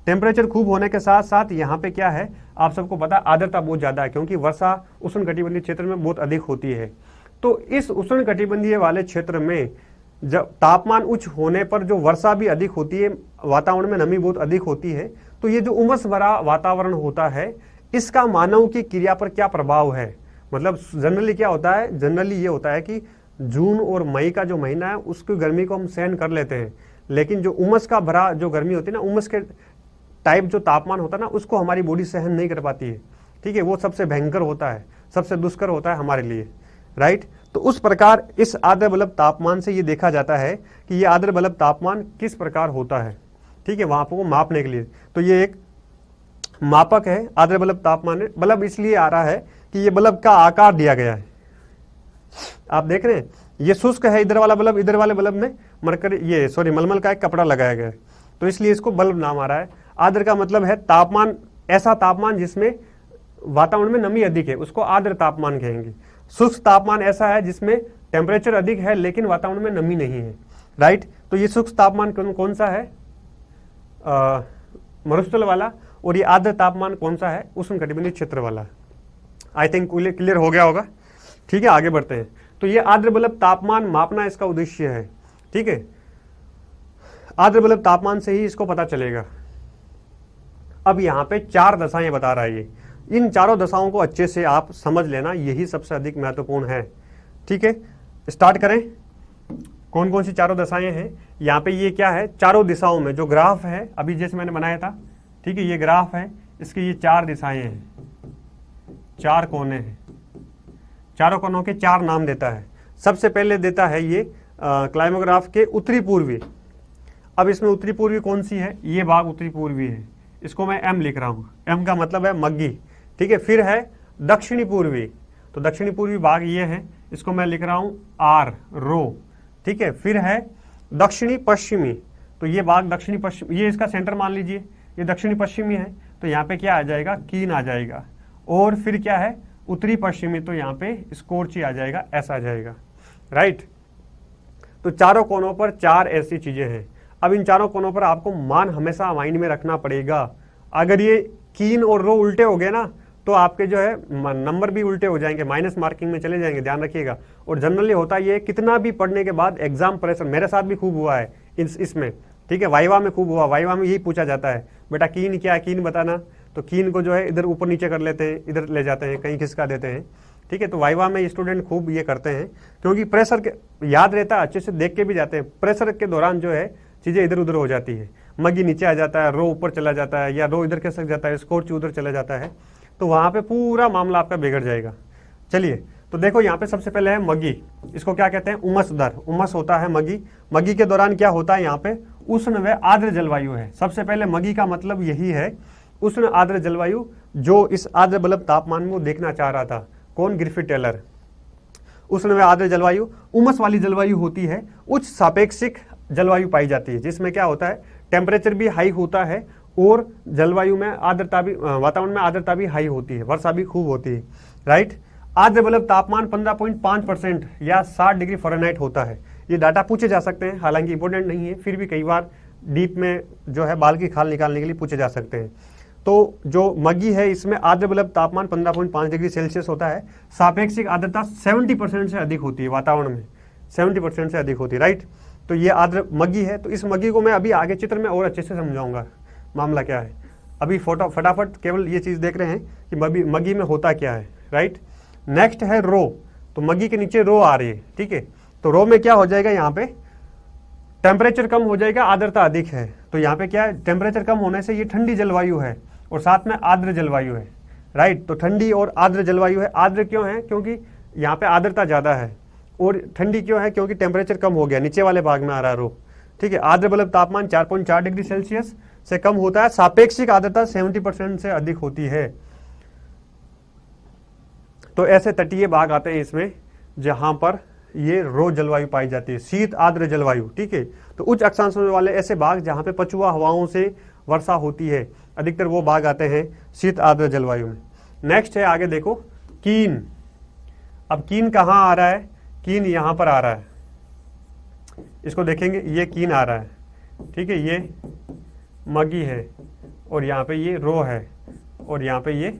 टेम्परेचर खूब होने के साथ साथ यहाँ पे क्या है, आप सबको पता, आर्द्रता बहुत ज्यादा है, क्योंकि वर्षा उष्णकटिबंधीय क्षेत्र में बहुत अधिक होती है। तो इस उष्णकटिबंधीय वाले क्षेत्र में जब तापमान उच्च होने पर जो वर्षा भी अधिक होती है, वातावरण में नमी बहुत अधिक होती है, तो ये जो उमस भरा वातावरण होता है इसका मानव की क्रिया पर क्या प्रभाव है। मतलब जनरली क्या होता है, जनरली ये होता है कि जून और मई का जो महीना है उसकी गर्मी को हम सहन कर लेते हैं, लेकिन जो उमस का भरा जो गर्मी होती है ना, उमस के टाइप जो तापमान होता है ना, उसको हमारी बॉडी सहन नहीं कर पाती है। ठीक है, वो सबसे भयंकर होता है, सबसे दुष्कर होता है हमारे लिए, राइट। तो उस प्रकार इस आर्द्र बल्ब तापमान से ये देखा जाता है कि ये आर्द्र बल्ब तापमान किस प्रकार होता है। ठीक है, वहां पर मापने के लिए तो ये एक मापक है, आर्द्र बल्ब तापमान। बल्ब इसलिए आ रहा है कि ये बल्ब का आकार दिया गया है, आप देख रहे हैं, ये शुष्क है इधर वाला बल्ब, इधर वाले बल्ब में मलमल का एक कपड़ा लगाया गया है, तो इसलिए इसको बल्ब नाम आ रहा है। आर्द्र का मतलब है तापमान, ऐसा तापमान जिसमें वातावरण में नमी अधिक है, उसको आर्द्र तापमान कहेंगे। शुष्क तापमान ऐसा है जिसमें टेम्परेचर अधिक है लेकिन वातावरण में नमी नहीं है, राइट। तो ये शुष्क तापमान कौन सा है, मरुस्थल वाला, और ये आर्द्र तापमान कौन सा है, उष्णकटिबंधीय क्षेत्र वाला। आई थिंक क्लियर हो गया होगा। ठीक है, आगे बढ़ते हैं। तो ये आर्द्र बल्ब तापमान मापना इसका उद्देश्य है। ठीक है, आर्द्र बल्ब तापमान से ही इसको पता चलेगा। अब यहाँ पे 4 दशाएं बता रहा है ये, इन चारों दशाओं को अच्छे से आप समझ लेना, यही सबसे अधिक महत्वपूर्ण है। ठीक है, स्टार्ट करें। कौन कौन सी चारों दशाएं हैं यहाँ पे, ये क्या है, चारों दिशाओं में जो ग्राफ है अभी जैसे मैंने बनाया था, ठीक है, ये ग्राफ है, इसकी ये 4 दिशाएं हैं, 4 कोने हैं, चारों कोनों के 4 नाम देता है। सबसे पहले देता है ये क्लाइमोग्राफ के उत्तरी पूर्वी। अब इसमें उत्तरी पूर्वी कौन सी है, ये भाग उत्तरी पूर्वी है, इसको मैं एम लिख रहा हूँ, एम का मतलब है मग्गी। ठीक है, फिर है दक्षिणी पूर्वी, तो दक्षिणी पूर्वी भाग ये है, इसको मैं लिख रहा हूँ आर, रो। ठीक है, फिर है दक्षिणी पश्चिमी, तो ये भाग दक्षिणी पश्चिम, ये इसका सेंटर मान लीजिए, ये दक्षिणी पश्चिमी है, तो यहाँ पे क्या आ जाएगा, कीन आ जाएगा। और फिर क्या है उत्तरी पश्चिमी, तो यहाँ पे स्कोर्ची आ जाएगा, ऐसा आ जाएगा, राइट। तो चारों कोनों पर 4 ऐसी चीजें हैं। अब इन चारों कोनों पर आपको मान हमेशा माइंड में रखना पड़ेगा। अगर ये कीन और रो उल्टे हो गए ना, तो आपके जो है नंबर भी उल्टे हो जाएंगे, माइनस मार्किंग में चले जाएंगे, ध्यान रखिएगा। और जनरली होता ये कितना भी पढ़ने के बाद एग्जाम प्रेशर, मेरे साथ भी खूब हुआ है इसमें। ठीक है, वाइवा में खूब हुआ, वाइवा में यही पूछा जाता है, बेटा कीन क्या है, कीन बताना। तो कीन को जो है इधर ऊपर नीचे कर लेते हैं, इधर ले जाते हैं, कहीं खिसका देते हैं। ठीक है, तो वाइवा में स्टूडेंट खूब ये करते हैं, क्योंकि प्रेशर के याद रहता है, अच्छे से देख के भी जाते हैं। प्रेशर के दौरान जो है चीजें इधर उधर हो जाती है, मग्गी नीचे आ जाता है, रो ऊपर चला जाता है, या रो इधर खिसक जाता है, स्कोर्च उधर चला जाता है, तो वहां पे पूरा मामला आपका बिगड़ जाएगा। चलिए, तो देखो यहाँ पे सबसे पहले है मग्गी, इसको क्या कहते हैं, उमस दर, उमस होता है मग्गी। मग्गी के दौरान क्या होता है, यहाँ पे उष्ण व आर्द्र जलवायु है। सबसे पहले मग्गी का मतलब यही है, उष्ण आर्द्र जलवायु, जो इस आर्द्र बल्ब तापमान में वो देखना चाह रहा था। कौन, ग्रिफिथ टेलर। उष्ण व आर्द्र जलवायु उमस वाली जलवायु होती है, उच्च सापेक्षिक जलवायु पाई जाती है, जिसमें क्या होता है, टेम्परेचर भी हाई होता है और जलवायु में आर्द्रता भी, वातावरण में आर्द्रता भी हाई होती है, वर्षा भी खूब होती है, राइट। आर्द्र बल्ब तापमान 15.5% या 60 डिग्री फ़ारेनहाइट होता है। ये डाटा पूछे जा सकते हैं, हालांकि इंपॉर्टेंट नहीं है, फिर भी कई बार डीप में जो है बाल की खाल निकालने के लिए पूछे जा सकते हैं। तो जो मग्गी है इसमें आर्द्र बल्ब तापमान 15.5 डिग्री सेल्सियस होता है, सापेक्षिक आर्द्रता 70% से अधिक होती है, वातावरण में 70% से अधिक होती है, राइट। तो ये आर्द्र मग्गी है। तो इस मग्गी को मैं अभी आगे चित्र में और अच्छे से समझाऊंगा मामला क्या है। अभी फटाफट केवल ये चीज देख रहे हैं कि मग्गी में होता क्या है, राइट। नेक्स्ट है रो, तो मग्गी के नीचे रो आ रही है, ठीक है। तो रो में क्या हो जाएगा, यहाँ पे टेम्परेचर कम हो जाएगा, आर्द्रता अधिक है। तो यहाँ पे क्या है, टेम्परेचर कम होने से ये ठंडी जलवायु है और साथ में आर्द्र जलवायु है, राइट। तो ठंडी और आर्द्र जलवायु है। आर्द्र क्यों है, क्योंकि यहाँ पे आर्द्रता ज्यादा है, और ठंडी क्यों है, क्योंकि टेम्परेचर कम हो गया, नीचे वाले भाग में आ रहा है रो, ठीक है। आर्द्र बल्ब तापमान 4.4 डिग्री सेल्सियस से कम होता है, सापेक्षिक आर्द्रता 70% से अधिक होती है। तो ऐसे तटीय भाग आते हैं इसमें जहां पर ये रो जलवायु पाई जाती है, शीत आर्द्र जलवायु, ठीक है। तो उच्च अक्षांश वाले ऐसे भाग जहां पे पछुआ हवाओं से वर्षा होती है, अधिकतर वो भाग आते हैं शीत आर्द्र जलवायु में। नेक्स्ट है, आगे देखो कीन। अब कीन कहाँ आ रहा है? कीन यहाँ पर आ रहा है, इसको देखेंगे, ये कीन आ रहा है, ठीक है, ये मगी है और यहाँ पे ये रो है और यहाँ पे ये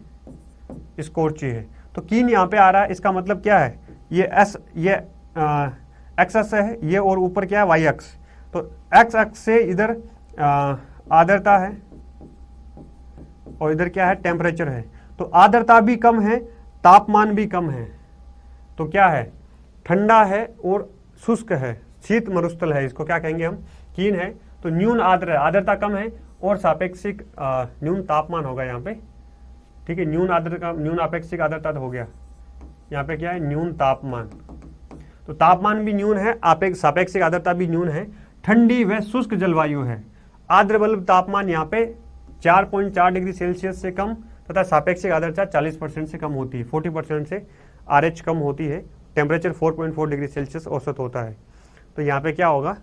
स्कोर्ची है। तो कीन यहाँ पे आ रहा है, इसका मतलब क्या है? ये एस, ये एक्स अक्ष है, ये और ऊपर क्या है? वाई अक्ष। तो एक्स अक्ष से इधर आर्द्रता है और इधर क्या है? टेम्परेचर है। तो आर्द्रता भी कम है, तापमान भी कम है, तो क्या है? ठंडा है और शुष्क है, शीत मरुस्थल है, इसको क्या कहेंगे हम? कीन है। तो न्यून आर्द्र, आर्द्रता कम है और सापेक्षिक न्यून तापमान होगा यहाँ पे, ठीक है। न्यून आर्द्रता, न्यून अपेक्षिक आर्द्रता हो गया, यहाँ पे क्या है? न्यून तापमान। तो तापमान भी न्यून है, सापेक्षिक आर्द्रता भी न्यून है, ठंडी व शुष्क जलवायु है। आर्द्र बल्ब तापमान यहाँ पे 4.4 डिग्री सेल्सियस से कम तथा सापेक्षिक आर्द्रता 40% से कम होती है, 40% से RH कम होती है। टेम्परेचर 4.4 डिग्री सेल्सियस औसत होता है। तो यहाँ पे क्या होगा?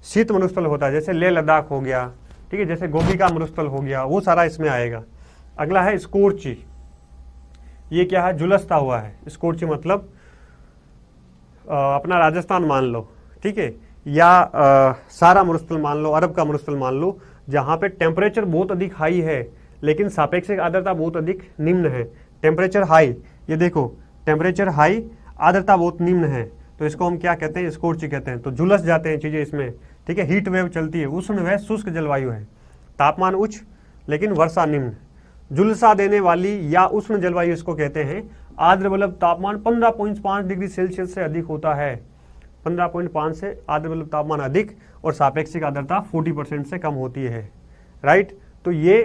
शीत मरुस्थल होता है, जैसे लेह लद्दाख हो गया, ठीक है, जैसे गोबी का मरुस्थल हो गया, वो सारा इसमें आएगा। अगला है स्कोर्ची। ये क्या है? झुलसता हुआ है। स्कोर्ची मतलब अपना राजस्थान मान लो, ठीक है, या सारा मरुस्थल मान लो, अरब का मरुस्थल मान लो, जहाँ पे टेम्परेचर बहुत अधिक हाई है लेकिन सापेक्षिक आर्द्रता बहुत अधिक निम्न है। टेम्परेचर हाई, ये देखो, टेम्परेचर हाई, आर्द्रता बहुत निम्न है, तो इसको हम क्या कहते हैं? स्कोर्ची कहते हैं। तो झुलस जाते हैं चीजें इसमें, ठीक है। हीट वेव चलती है। उष्ण व शुष्क जलवायु है, तापमान उच्च लेकिन वर्षा निम्न। झुलसा देने वाली या उष्ण जलवायु इसको कहते हैं। आर्द्र बल्ब तापमान 15.5 डिग्री सेल्सियस से अधिक होता है, 15.5 से आर्द्र बल्ब तापमान अधिक और सापेक्षिक आर्द्रता 40% से कम होती है, राइट। तो ये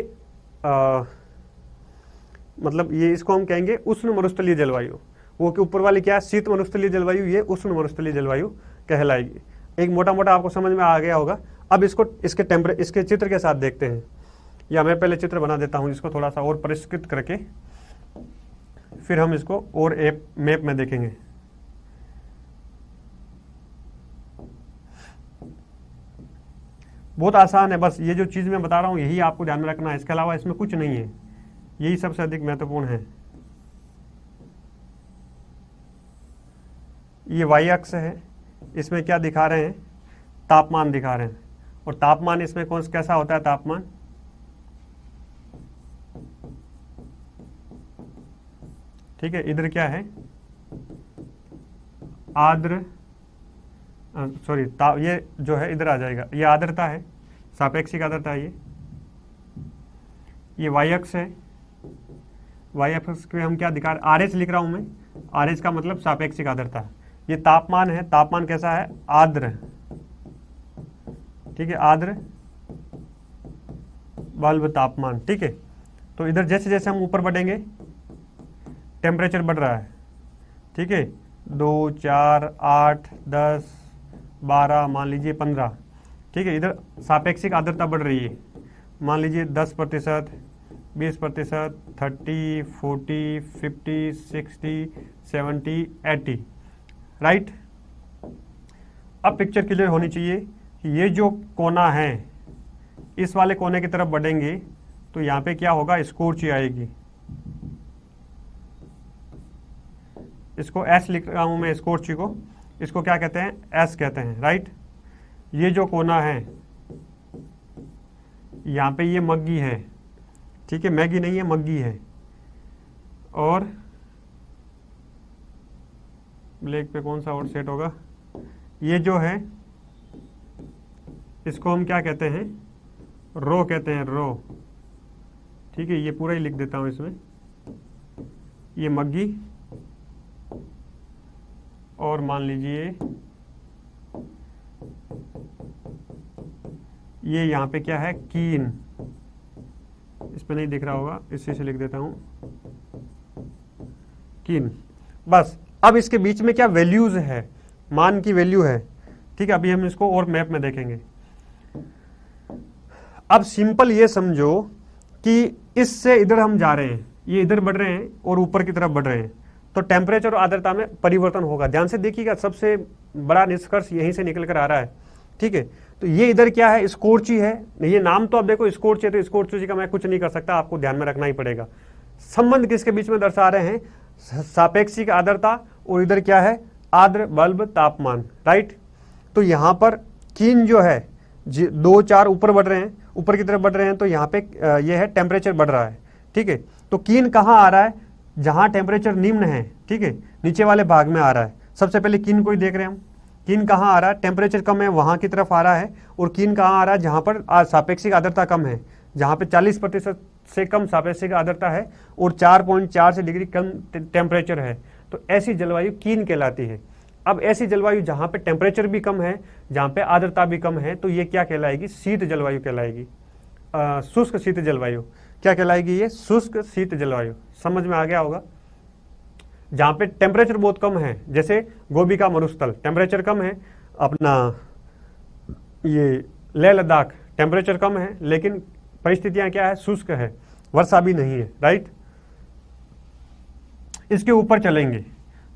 मतलब ये इसको हम कहेंगे उष्ण मरुस्थलीय जलवायु। वो के ऊपर वाली क्या है? शीत मरुस्थलीय जलवायु, ये उष्ण मरुस्थलीय जलवायु कहलाएगी। एक मोटा मोटा आपको समझ में आ गया होगा। अब इसको इसके चित्र के साथ देखते हैं, या मैं पहले चित्र बना देता हूं इसको थोड़ा सा और परिष्कृत करके, फिर हम इसको और मैप में देखेंगे। बहुत आसान है, बस ये जो चीज मैं बता रहा हूं यही आपको ध्यान में रखना है, इसके अलावा इसमें कुछ नहीं है, यही सबसे अधिक महत्वपूर्ण है। ये वाई अक्ष है, इसमें क्या दिखा रहे हैं? तापमान दिखा रहे हैं। और तापमान इसमें कौन कैसा होता है? तापमान ठीक है। इधर क्या है? आर्द्र, सॉरी, ये जो है इधर आ जाएगा, ये आर्द्रता है, सापेक्षिक आर्द्रता है। ये वाई अक्ष है, वाई अक्ष पे हम क्या दिखा रहे? RH लिख रहा हूं मैं, RH का मतलब सापेक्षिक आर्द्रता। ये तापमान है, तापमान कैसा है? आर्द्र, ठीक है, आर्द्र बल्ब तापमान, ठीक है। तो इधर जैसे जैसे हम ऊपर बढ़ेंगे टेम्परेचर बढ़ रहा है, ठीक है, 2, 4, 8, 10, 12, मान लीजिए 15, ठीक है। इधर सापेक्षिक आर्द्रता बढ़ रही है, मान लीजिए 10%, 20%, 30, 40, 50, 60, 70, 80, राइट। अब पिक्चर क्लियर होनी चाहिए कि ये जो कोना है, इस वाले कोने की तरफ बढ़ेंगे तो यहाँ पे क्या होगा? स्कोर्ची आएगी। इसको S लिख रहा हूं मैं, स्कोर्ची को, इसको क्या कहते हैं? S कहते हैं, राइट। ये जो कोना है यहाँ पे ये मग्गी है, ठीक है, मैगी नहीं है, मग्गी है। और ब्लैक पे कौन सा और सेट होगा? ये जो है इसको हम क्या कहते हैं? रो कहते हैं, रो, ठीक है। ये पूरा ही लिख देता हूं इसमें, ये मग्गी, और मान लीजिए ये यहाँ पे क्या है? कीन, इस पे नहीं दिख रहा होगा, इसी से लिख देता हूं, कीन। बस अब इसके बीच में क्या वैल्यूज है? मान की वैल्यू है, ठीक है। अभी हम इसको और मैप में देखेंगे। अब सिंपल ये समझो कि इससे इधर हम जा रहे हैं, ये इधर बढ़ रहे हैं और ऊपर की तरफ बढ़ रहे हैं, तो टेम्परेचर और आर्द्रता में परिवर्तन होगा। ध्यान से देखिएगा, सबसे बड़ा निष्कर्ष यहीं से निकल कर आ रहा है, ठीक है। तो ये इधर क्या है, स्कोर्ची है। ये नाम तो अब देखो स्कोर्ची है, तो स्कोर्ची का मैं कुछ नहीं कर सकता, आपको ध्यान में रखना ही पड़ेगा। संबंध किसके बीच में दर्शा रहे हैं, सापेक्षिक आर्द्रता और इधर क्या है, आर्द्र बल्ब तापमान, राइट। तो यहाँ पर कीन जो है 2-4 ऊपर बढ़ रहे हैं, ऊपर की तरफ बढ़ रहे हैं, तो यहाँ पे ये है टेम्परेचर बढ़ रहा है, ठीक है। तो कीन कहाँ आ रहा है, जहाँ टेम्परेचर निम्न है, ठीक है, नीचे वाले भाग में आ रहा है। सबसे पहले कीन को ही देख रहे हैं हम, कीन कहाँ आ रहा है, टेम्परेचर कम है वहाँ की तरफ आ रहा है। और कीन कहाँ आ रहा है, जहाँ पर सापेक्षिक आर्द्रता कम है, जहाँ पे 40% से कम सापेक्षिक आर्द्रता है और 4.4 से डिग्री कम टेम्परेचर है। तो ऐसी जलवायु कीन कहलाती है। अब ऐसी जलवायु जहाँ पे टेम्परेचर भी कम है, जहाँ पे आर्द्रता भी कम है, तो ये क्या कहलाएगी, शीत जलवायु कहलाएगी। शुष्क शीत जलवायु क्या कहलाएगी, ये शुष्क शीत जलवायु। समझ में आ गया होगा। जहाँ पे टेम्परेचर बहुत कम है, जैसे गोबी का मरुस्थल टेम्परेचर कम है, अपना ये लेह लद्दाख टेम्परेचर कम है, लेकिन परिस्थितियां क्या है, शुष्क है, वर्षा भी नहीं है, राइट। इसके ऊपर चलेंगे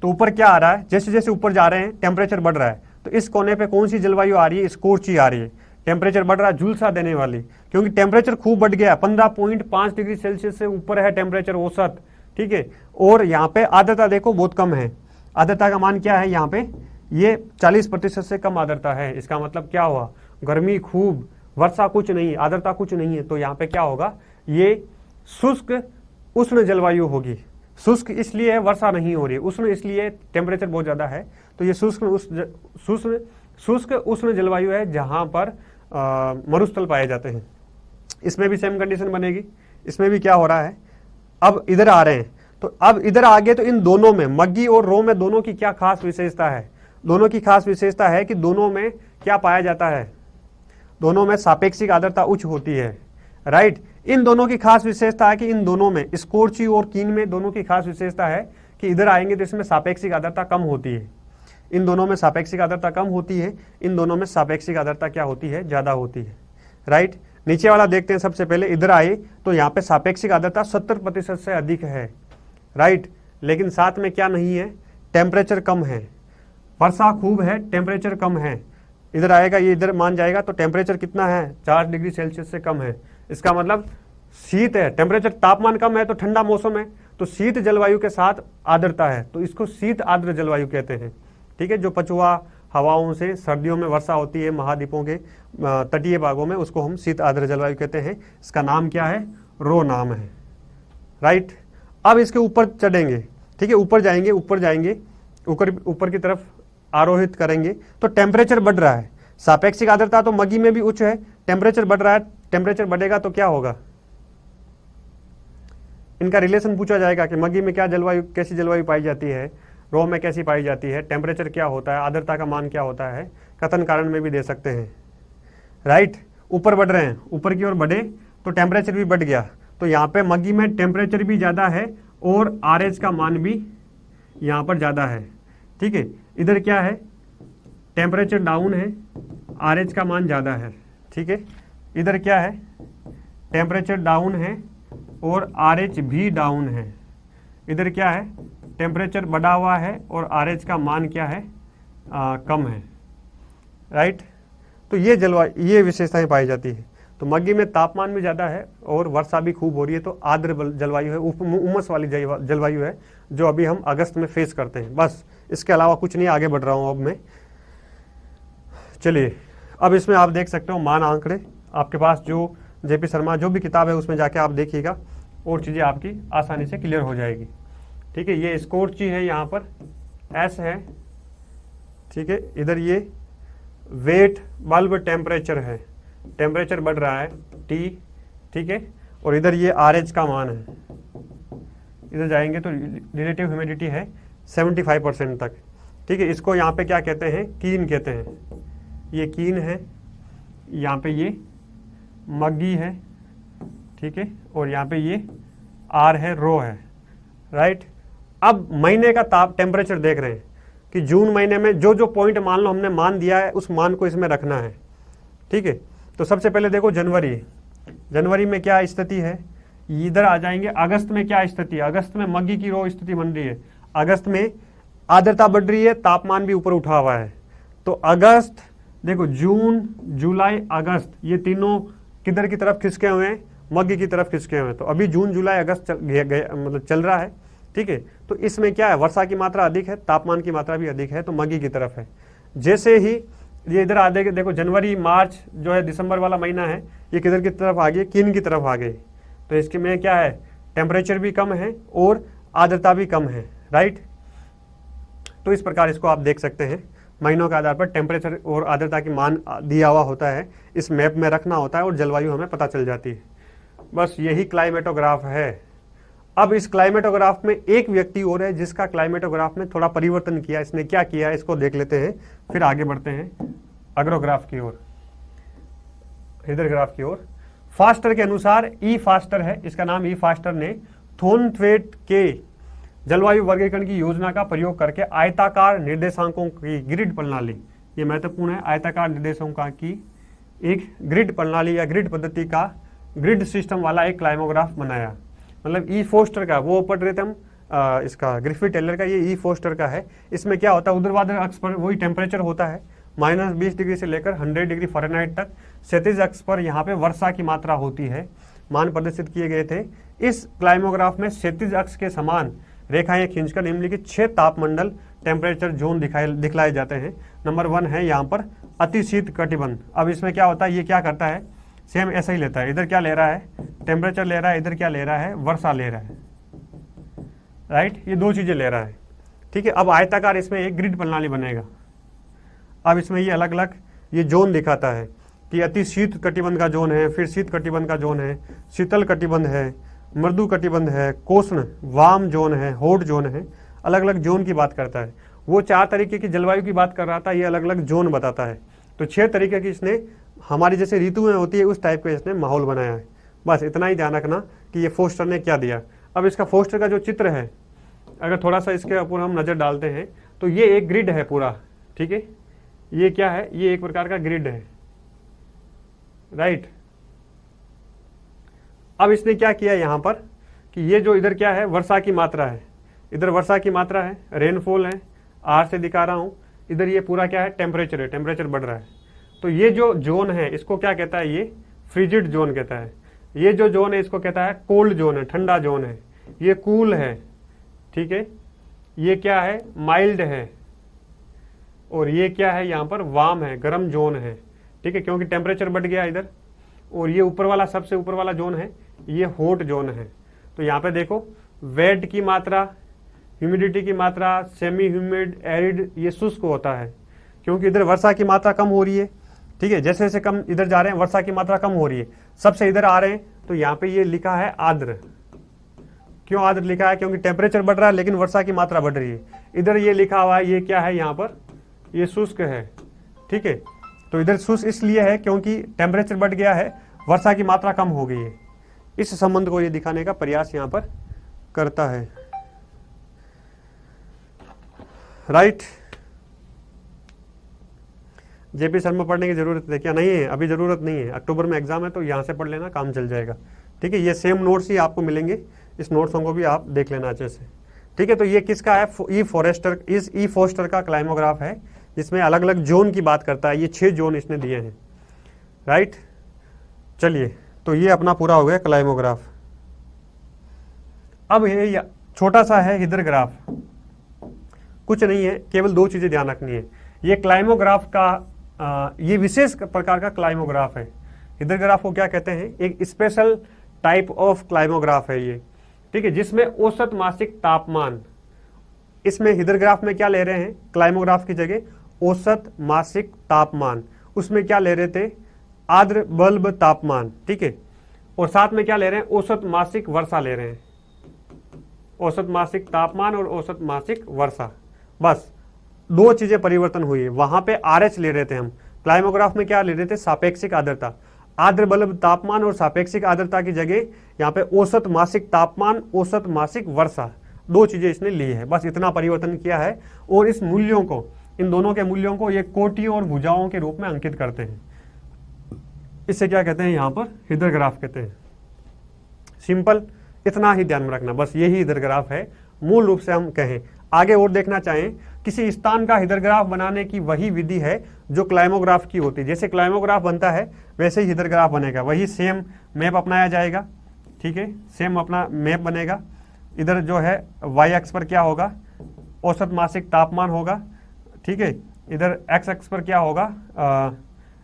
तो ऊपर क्या आ रहा है, जैसे जैसे ऊपर जा रहे हैं टेम्परेचर बढ़ रहा है। तो इस कोने पे कौन सी जलवायु आ रही है, स्कोर्ची आ रही है। टेम्परेचर बढ़ रहा है, झुलसा देने वाली, क्योंकि टेम्परेचर खूब बढ़ गया, 15.5 डिग्री सेल्सियस से ऊपर है टेम्परेचर औसत, ठीक है। और यहाँ पे आर्द्रता देखो बहुत कम है। आर्द्रता का मान क्या है यहाँ पे, ये 40% से कम आर्द्रता है। इसका मतलब क्या हुआ, गर्मी खूब, वर्षा कुछ नहीं, आर्द्रता कुछ नहीं है। तो यहाँ पे क्या होगा, ये शुष्क उष्ण जलवायु होगी। शुष्क इसलिए है, वर्षा नहीं हो रही, उष्ण इसलिए टेम्परेचर बहुत ज़्यादा है। तो ये शुष्क उष्ण जलवायु है, जहाँ पर मरुस्थल पाए जाते हैं। इसमें भी सेम कंडीशन बनेगी। इसमें भी क्या हो रहा है, अब इधर आ रहे हैं, तो अब इधर आगे तो इन दोनों में, मग्गी और रो में, दोनों की क्या खास विशेषता है, दोनों की खास विशेषता है कि दोनों में क्या पाया जाता है, दोनों में सापेक्षिक आर्द्रता उच्च होती है, राइट। इन दोनों की खास विशेषता है कि इन दोनों में, स्कोर्ची और कीन में, दोनों की खास विशेषता है कि इधर आएंगे तो इसमें सापेक्षिक आर्द्रता कम होती है। इन दोनों में सापेक्षिक आर्द्रता कम होती है, इन दोनों में सापेक्षिक आर्द्रता क्या होती है, ज्यादा होती है, राइट। नीचे वाला देखते हैं। सबसे पहले इधर आए तो यहाँ पे सापेक्षिक आर्द्रता 70% से अधिक है, राइट। लेकिन साथ में क्या नहीं है, टेम्परेचर कम है, वर्षा खूब है, टेम्परेचर कम है। इधर आएगा, ये इधर मान जाएगा, तो टेम्परेचर कितना है, 4 डिग्री सेल्सियस से कम है। इसका मतलब शीत है, टेम्परेचर तापमान कम है तो ठंडा मौसम है, तो शीत जलवायु के साथ आर्द्रता है, तो इसको शीत आर्द्र जलवायु कहते हैं, ठीक है। जो पछुआ हवाओं से सर्दियों में वर्षा होती है महाद्वीपों के तटीय भागों में, उसको हम शीत आर्द्र जलवायु कहते हैं। इसका नाम क्या है, रो नाम है, राइट। अब इसके ऊपर चढ़ेंगे, ठीक है, ऊपर जाएंगे, ऊपर की तरफ आरोहित करेंगे तो टेम्परेचर बढ़ रहा है। सापेक्षिक आर्द्रता तो मग्गी में भी उच्च है, टेम्परेचर बढ़ रहा है, टेम्परेचर बढ़ेगा तो क्या होगा, इनका रिलेशन पूछा जाएगा कि मग्गी में क्या जलवायु, कैसी जलवायु पाई जाती है, रो में कैसी पाई जाती है, टेम्परेचर क्या होता है, आर्द्रता का मान क्या होता है, कथन कारण में भी दे सकते हैं, राइट। ऊपर बढ़ रहे हैं, ऊपर की ओर बढ़े तो टेम्परेचर भी बढ़ गया, तो यहाँ पे मग्गी में टेम्परेचर भी ज़्यादा है और आरएच का मान भी यहाँ पर ज़्यादा है, ठीक है। इधर क्या है, टेम्परेचर डाउन है, आरएच का मान ज़्यादा है, ठीक है। इधर क्या है, टेम्परेचर डाउन है और आरएच भी डाउन है। इधर क्या है, टेम्परेचर बढ़ा हुआ है और आरएच का मान क्या है, कम है, राइट। तो ये जलवायु, ये विशेषताएं पाई जाती है। तो मग्गी में तापमान भी ज़्यादा है और वर्षा भी खूब हो रही है, तो आर्द्र जलवायु है, उमस वाली जलवायु है, जो अभी हम अगस्त में फेस करते हैं। बस इसके अलावा कुछ नहीं, आगे बढ़ रहा हूँ अब मैं। चलिए, अब इसमें आप देख सकते हो मान आंकड़े, आपके पास जो जेपी शर्मा जो भी किताब है उसमें जाके आप देखिएगा और चीज़ें आपकी आसानी से क्लियर हो जाएगी, ठीक है। ये स्कोर्ची है, यहाँ पर एस है, ठीक है। इधर ये वेट बल्ब टेम्परेचर है, टेम्परेचर बढ़ रहा है टी, ठीक है। और इधर ये आरएच का मान है, इधर जाएंगे तो रिलेटिव ह्यूमिडिटी है 75% तक, ठीक है। इसको यहाँ पे क्या कहते हैं, कीन कहते हैं। ये कीन है, यहाँ पे ये मग्गी है, ठीक है। और यहाँ पे ये आर है, रो है, राइट। अब महीने का टेम्परेचर देख रहे हैं कि जून महीने में जो जो पॉइंट मान लो हमने मान दिया है, उस मान को इसमें रखना है, ठीक है। तो सबसे पहले देखो जनवरी में क्या स्थिति है, इधर आ जाएंगे। अगस्त में क्या स्थिति है, अगस्त में मग्गी की रो स्थिति बन रही है। अगस्त में आर्द्रता बढ़ रही है, तापमान भी ऊपर उठा हुआ है, तो अगस्त देखो जून जुलाई अगस्त ये तीनों किधर की तरफ खिसके हुए हैं, मध्य की तरफ खिसके हुए हैं। तो अभी जून जुलाई अगस्त मतलब चल रहा है, ठीक है। तो इसमें क्या है, वर्षा की मात्रा अधिक है, तापमान की मात्रा भी अधिक है, तो मध्य की तरफ है। जैसे ही ये इधर आ गए, देखो जनवरी मार्च जो है दिसंबर वाला महीना है, ये किधर की तरफ आ गए, किन की तरफ आ गए। तो इसके में क्या है, टेम्परेचर भी कम है और आर्द्रता भी कम है, राइट। तो इस प्रकार इसको आप देख सकते हैं, महीनों के आधार पर टेम्परेचर और आर्द्रता की मान दिया हुआ होता है, इस मैप में रखना होता है और जलवायु हमें पता चल जाती है। बस यही क्लाइमेटोग्राफ है। अब इस क्लाइमेटोग्राफ में एक व्यक्ति और है जिसका क्लाइमेटोग्राफ में थोड़ा परिवर्तन किया। इसने क्या किया, इसको देख लेते हैं, फिर आगे बढ़ते हैं अग्रोग्राफ की ओर, हिदरग्राफ की ओर। फास्टर के अनुसार, ई फास्टर है, इसका नाम ई फास्टर ने थोर्नथवेट के जलवायु वर्गीकरण की योजना का प्रयोग करके आयताकार निर्देशांकों की ग्रिड प्रणाली, ये महत्वपूर्ण है, आयताकार निर्देशांकों की एक ग्रिड प्रणाली या ग्रिड पद्धति का ग्रिड सिस्टम वाला एक क्लाइमोग्राफ बनाया। मतलब ई फोस्टर का, वो पढ़ रहे थे हम इसका ग्रिफिथ टेलर का, ये ई फोस्टर का है। इसमें क्या होता है, ऊर्ध्वाधर अक्ष पर वही टेम्परेचर होता है -20 डिग्री से लेकर 100 डिग्री फ़ारेनहाइट तक। क्षैतिज अक्ष पर यहाँ पे वर्षा की मात्रा होती है, मान प्रदर्शित किए गए थे। इस क्लाइमोग्राफ में क्षैतिज अक्ष के समान रेखाएं खींचकर निम्नलिखित 6 तापमंडल टेम्परेचर जोन दिखलाए जाते हैं। नंबर 1 है यहाँ पर अतिशीत कटिबंध। अब इसमें क्या होता है, ये क्या करता है, सेम ऐसा ही लेता है। इधर क्या ले रहा है, टेम्परेचर ले रहा है, इधर क्या ले रहा है, वर्षा ले रहा है, राइट। ये दो चीजें ले रहा है, ठीक है। अब आयताकार इसमें एक ग्रिड प्रणाली बनेगा। अब इसमें ये अलग अलग ये जोन दिखाता है कि अति शीत कटिबंध का जोन है, फिर शीत कटिबंध का जोन है, शीतल कटिबंध है, मृदु कटिबंध है, कोष्ण वाम जोन है, हॉट जोन है। अलग अलग जोन की बात करता है। वो 4 तरीके की जलवायु की बात कर रहा था, ये अलग अलग जोन बताता है। तो 6 तरीके की इसने, हमारी जैसे ऋतुएं होती है उस टाइप का इसने माहौल बनाया है। बस इतना ही ध्यान रखना कि ये फोस्टर ने क्या दिया। अब इसका फोस्टर का जो चित्र है, अगर थोड़ा सा इसके ऊपर हम नज़र डालते हैं तो ये एक ग्रिड है पूरा, ठीक है। ये क्या है, ये एक प्रकार का ग्रिड है, राइट। अब इसने क्या किया यहाँ पर कि ये जो इधर क्या है, वर्षा की मात्रा है, इधर वर्षा की मात्रा है, रेनफॉल है, आर से दिखा रहा हूँ। इधर ये पूरा क्या है, टेम्परेचर है, टेम्परेचर बढ़ रहा है। तो ये जो जोन है इसको क्या कहता है, ये फ्रिजिड जोन कहता है। ये जो जोन है इसको कहता है कोल्ड जोन है, ठंडा जोन है। ये कूल है, ठीक है। ये क्या है, माइल्ड है। और ये क्या है, यहाँ पर वार्म है, गर्म जोन है, ठीक है, क्योंकि टेम्परेचर बढ़ गया इधर। और ये ऊपर वाला, सबसे ऊपर वाला जोन है, ये हॉट जोन है। तो यहाँ पे देखो वेट की मात्रा, ह्यूमिडिटी की मात्रा, सेमी ह्यूमिड, एरिड, ये शुष्क होता है क्योंकि इधर वर्षा की मात्रा कम हो रही है, ठीक है। जैसे जैसे कम इधर जा रहे हैं वर्षा की मात्रा कम हो रही है, सबसे इधर आ रहे हैं। तो यहाँ पे ये लिखा है आर्द्र। क्यों आर्द्र लिखा है, क्योंकि टेम्परेचर बढ़ रहा है लेकिन वर्षा की मात्रा बढ़ रही है। इधर ये लिखा हुआ है, ये क्या है, यहाँ पर ये शुष्क है, ठीक है। तो इधर शुष्क इसलिए है क्योंकि टेम्परेचर बढ़ गया है, वर्षा की मात्रा कम हो गई है। इस संबंध को ये दिखाने का प्रयास यहाँ पर करता है, राइट। जेपी शर्मा पढ़ने की जरूरत है क्या, नहीं है, अभी जरूरत नहीं है। अक्टूबर में एग्जाम है तो यहाँ से पढ़ लेना, काम चल जाएगा, ठीक है। ये सेम नोट्स ही आपको मिलेंगे, इस नोट्सों को भी आप देख लेना अच्छे से, ठीक है। तो ये किसका है, ई फोस्टर का क्लाइमोग्राफ है, जिसमें अलग अलग जोन की बात करता है। ये 6 जोन इसने दिए हैं, राइट। चलिए, तो ये अपना पूरा हो गया क्लाइमोग्राफ। अब ये छोटा सा है हिदरग्राफ, कुछ नहीं है, केवल 2 चीजें ध्यान रखनी है। ये क्लाइमोग्राफ का ये विशेष प्रकार का क्लाइमोग्राफ है। हिदरग्राफ को क्या कहते हैं, एक स्पेशल टाइप ऑफ क्लाइमोग्राफ है ये, ठीक है, जिसमें औसत मासिक तापमान, इसमें हिदरग्राफ में क्या ले रहे हैं, क्लाइमोग्राफ की जगह औसत मासिक तापमान, उसमें क्या ले रहे थे, आर्द्र बल्ब तापमान, ठीक है। और साथ में क्या ले रहे हैं, औसत मासिक वर्षा ले रहे हैं, औसत मासिक तापमान और औसत मासिक वर्षा। बस 2 चीजें परिवर्तन हुई है। वहां पे RH ले रहे थे हम, क्लाइमोग्राफ में क्या ले रहे थे, सापेक्षिक आर्द्रता। आर्द्र बल्ब तापमान और सापेक्षिक आर्द्रता की जगह यहाँ पे औसत मासिक तापमान, औसत मासिक वर्षा, 2 चीजें इसने ली है। बस इतना परिवर्तन किया है। और इस मूल्यों को, इन दोनों के मूल्यों को ये कोटियों और भुजाओं के रूप में अंकित करते हैं। इससे क्या कहते हैं, यहाँ पर हिदरग्राफ कहते हैं। सिंपल, इतना ही ध्यान में रखना, बस यही हिदरग्राफ है मूल रूप से हम कहें। आगे और देखना चाहें, किसी स्थान का हिदरग्राफ बनाने की वही विधि है जो क्लाइमोग्राफ की होती है। जैसे क्लाइमोग्राफ बनता है वैसे ही हिदरग्राफ बनेगा, वही सेम मैप अपनाया जाएगा। ठीक है, सेम अपना मैप बनेगा। इधर जो है वाई अक्ष पर क्या होगा, औसत मासिक तापमान होगा। ठीक है, इधर एक्स अक्ष पर क्या होगा,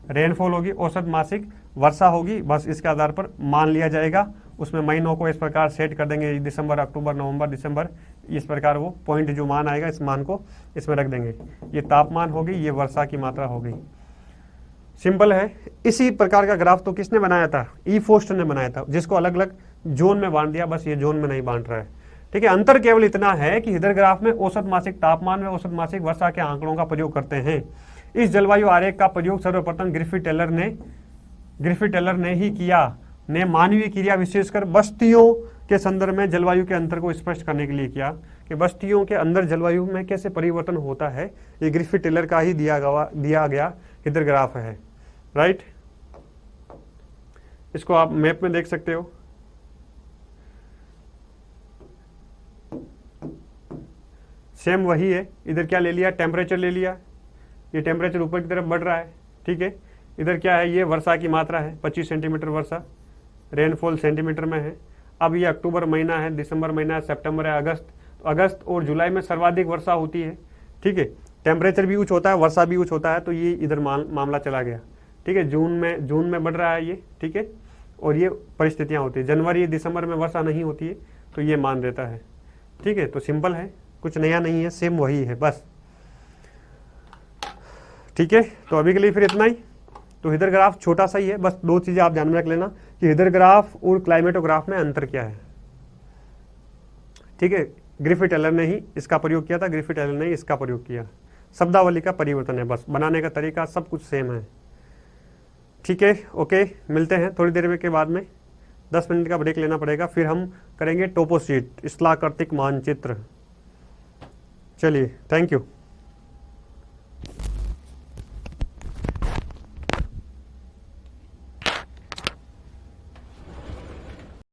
रेनफॉल होगी, औसत मासिक वर्षा होगी। बस इसके आधार पर मान लिया जाएगा। उसमें महीनों को इस प्रकार सेट कर देंगे, दिसंबर, अक्टूबर, नवंबर, दिसंबर, इस प्रकार वो पॉइंट जो मान आएगा इस मान को इसमें रख देंगे। ये तापमान होगी, ये वर्षा की मात्रा हो गई। सिंपल है। इसी प्रकार का ग्राफ तो किसने बनाया था, ई फोस्टर ने बनाया था, जिसको अलग अलग जोन में बांट दिया। बस ये जोन में नहीं बांट रहा है। ठीक है, अंतर केवल इतना है कि हिदरग्राफ में औसत मासिक तापमान में औसत मासिक वर्षा के आंकड़ों का प्रयोग करते हैं। इस जलवायु आरेख का प्रयोग सर्वप्रथम ग्रिफिथ टेलर ने ही किया, ने मानवीय क्रिया विशेषकर बस्तियों के संदर्भ में जलवायु के अंतर को स्पष्ट करने के लिए किया कि बस्तियों के अंदर जलवायु में कैसे परिवर्तन होता है। ये ग्रिफिथ टेलर का ही दिया गया हिदरग्राफ है। राइट, इसको आप मैप में देख सकते हो। सेम वही है। इधर क्या ले लिया, टेम्परेचर ले लिया। ये टेम्परेचर ऊपर की तरफ बढ़ रहा है। ठीक है, इधर क्या है, ये वर्षा की मात्रा है, 25 सेंटीमीटर वर्षा, रेनफॉल सेंटीमीटर में है। अब ये अक्टूबर महीना है, दिसंबर महीना है, सितंबर है, अगस्त, तो अगस्त और जुलाई में सर्वाधिक वर्षा होती है। ठीक है, टेम्परेचर भी उच्च होता है, वर्षा भी उच्च होता है, तो ये इधर मामला चला गया। ठीक है, जून में बढ़ रहा है ये। ठीक है, और ये परिस्थितियाँ होती है। जनवरी दिसंबर में वर्षा नहीं होती है, तो ये मान रहता है। ठीक है, तो सिंपल है, कुछ नया नहीं है, सेम वही है बस। ठीक है, तो अभी के लिए फिर इतना ही। तो हिदरग्राफ छोटा सा ही है, बस दो चीजें आप ध्यान में रख लेना कि हिदरग्राफ और क्लाइमेटोग्राफ में अंतर क्या है। ठीक है, ग्रिफिथ टेलर ने ही इसका प्रयोग किया था, ग्रिफिथ टेलर ने ही इसका प्रयोग किया। शब्दावली का परिवर्तन है बस, बनाने का तरीका सब कुछ सेम है। ठीक है, ओके, मिलते हैं थोड़ी देर के बाद में। 10 मिनट का ब्रेक लेना पड़ेगा, फिर हम करेंगे टोपोशीट, स्थलाकृतिक मानचित्र। चलिए, थैंक यू।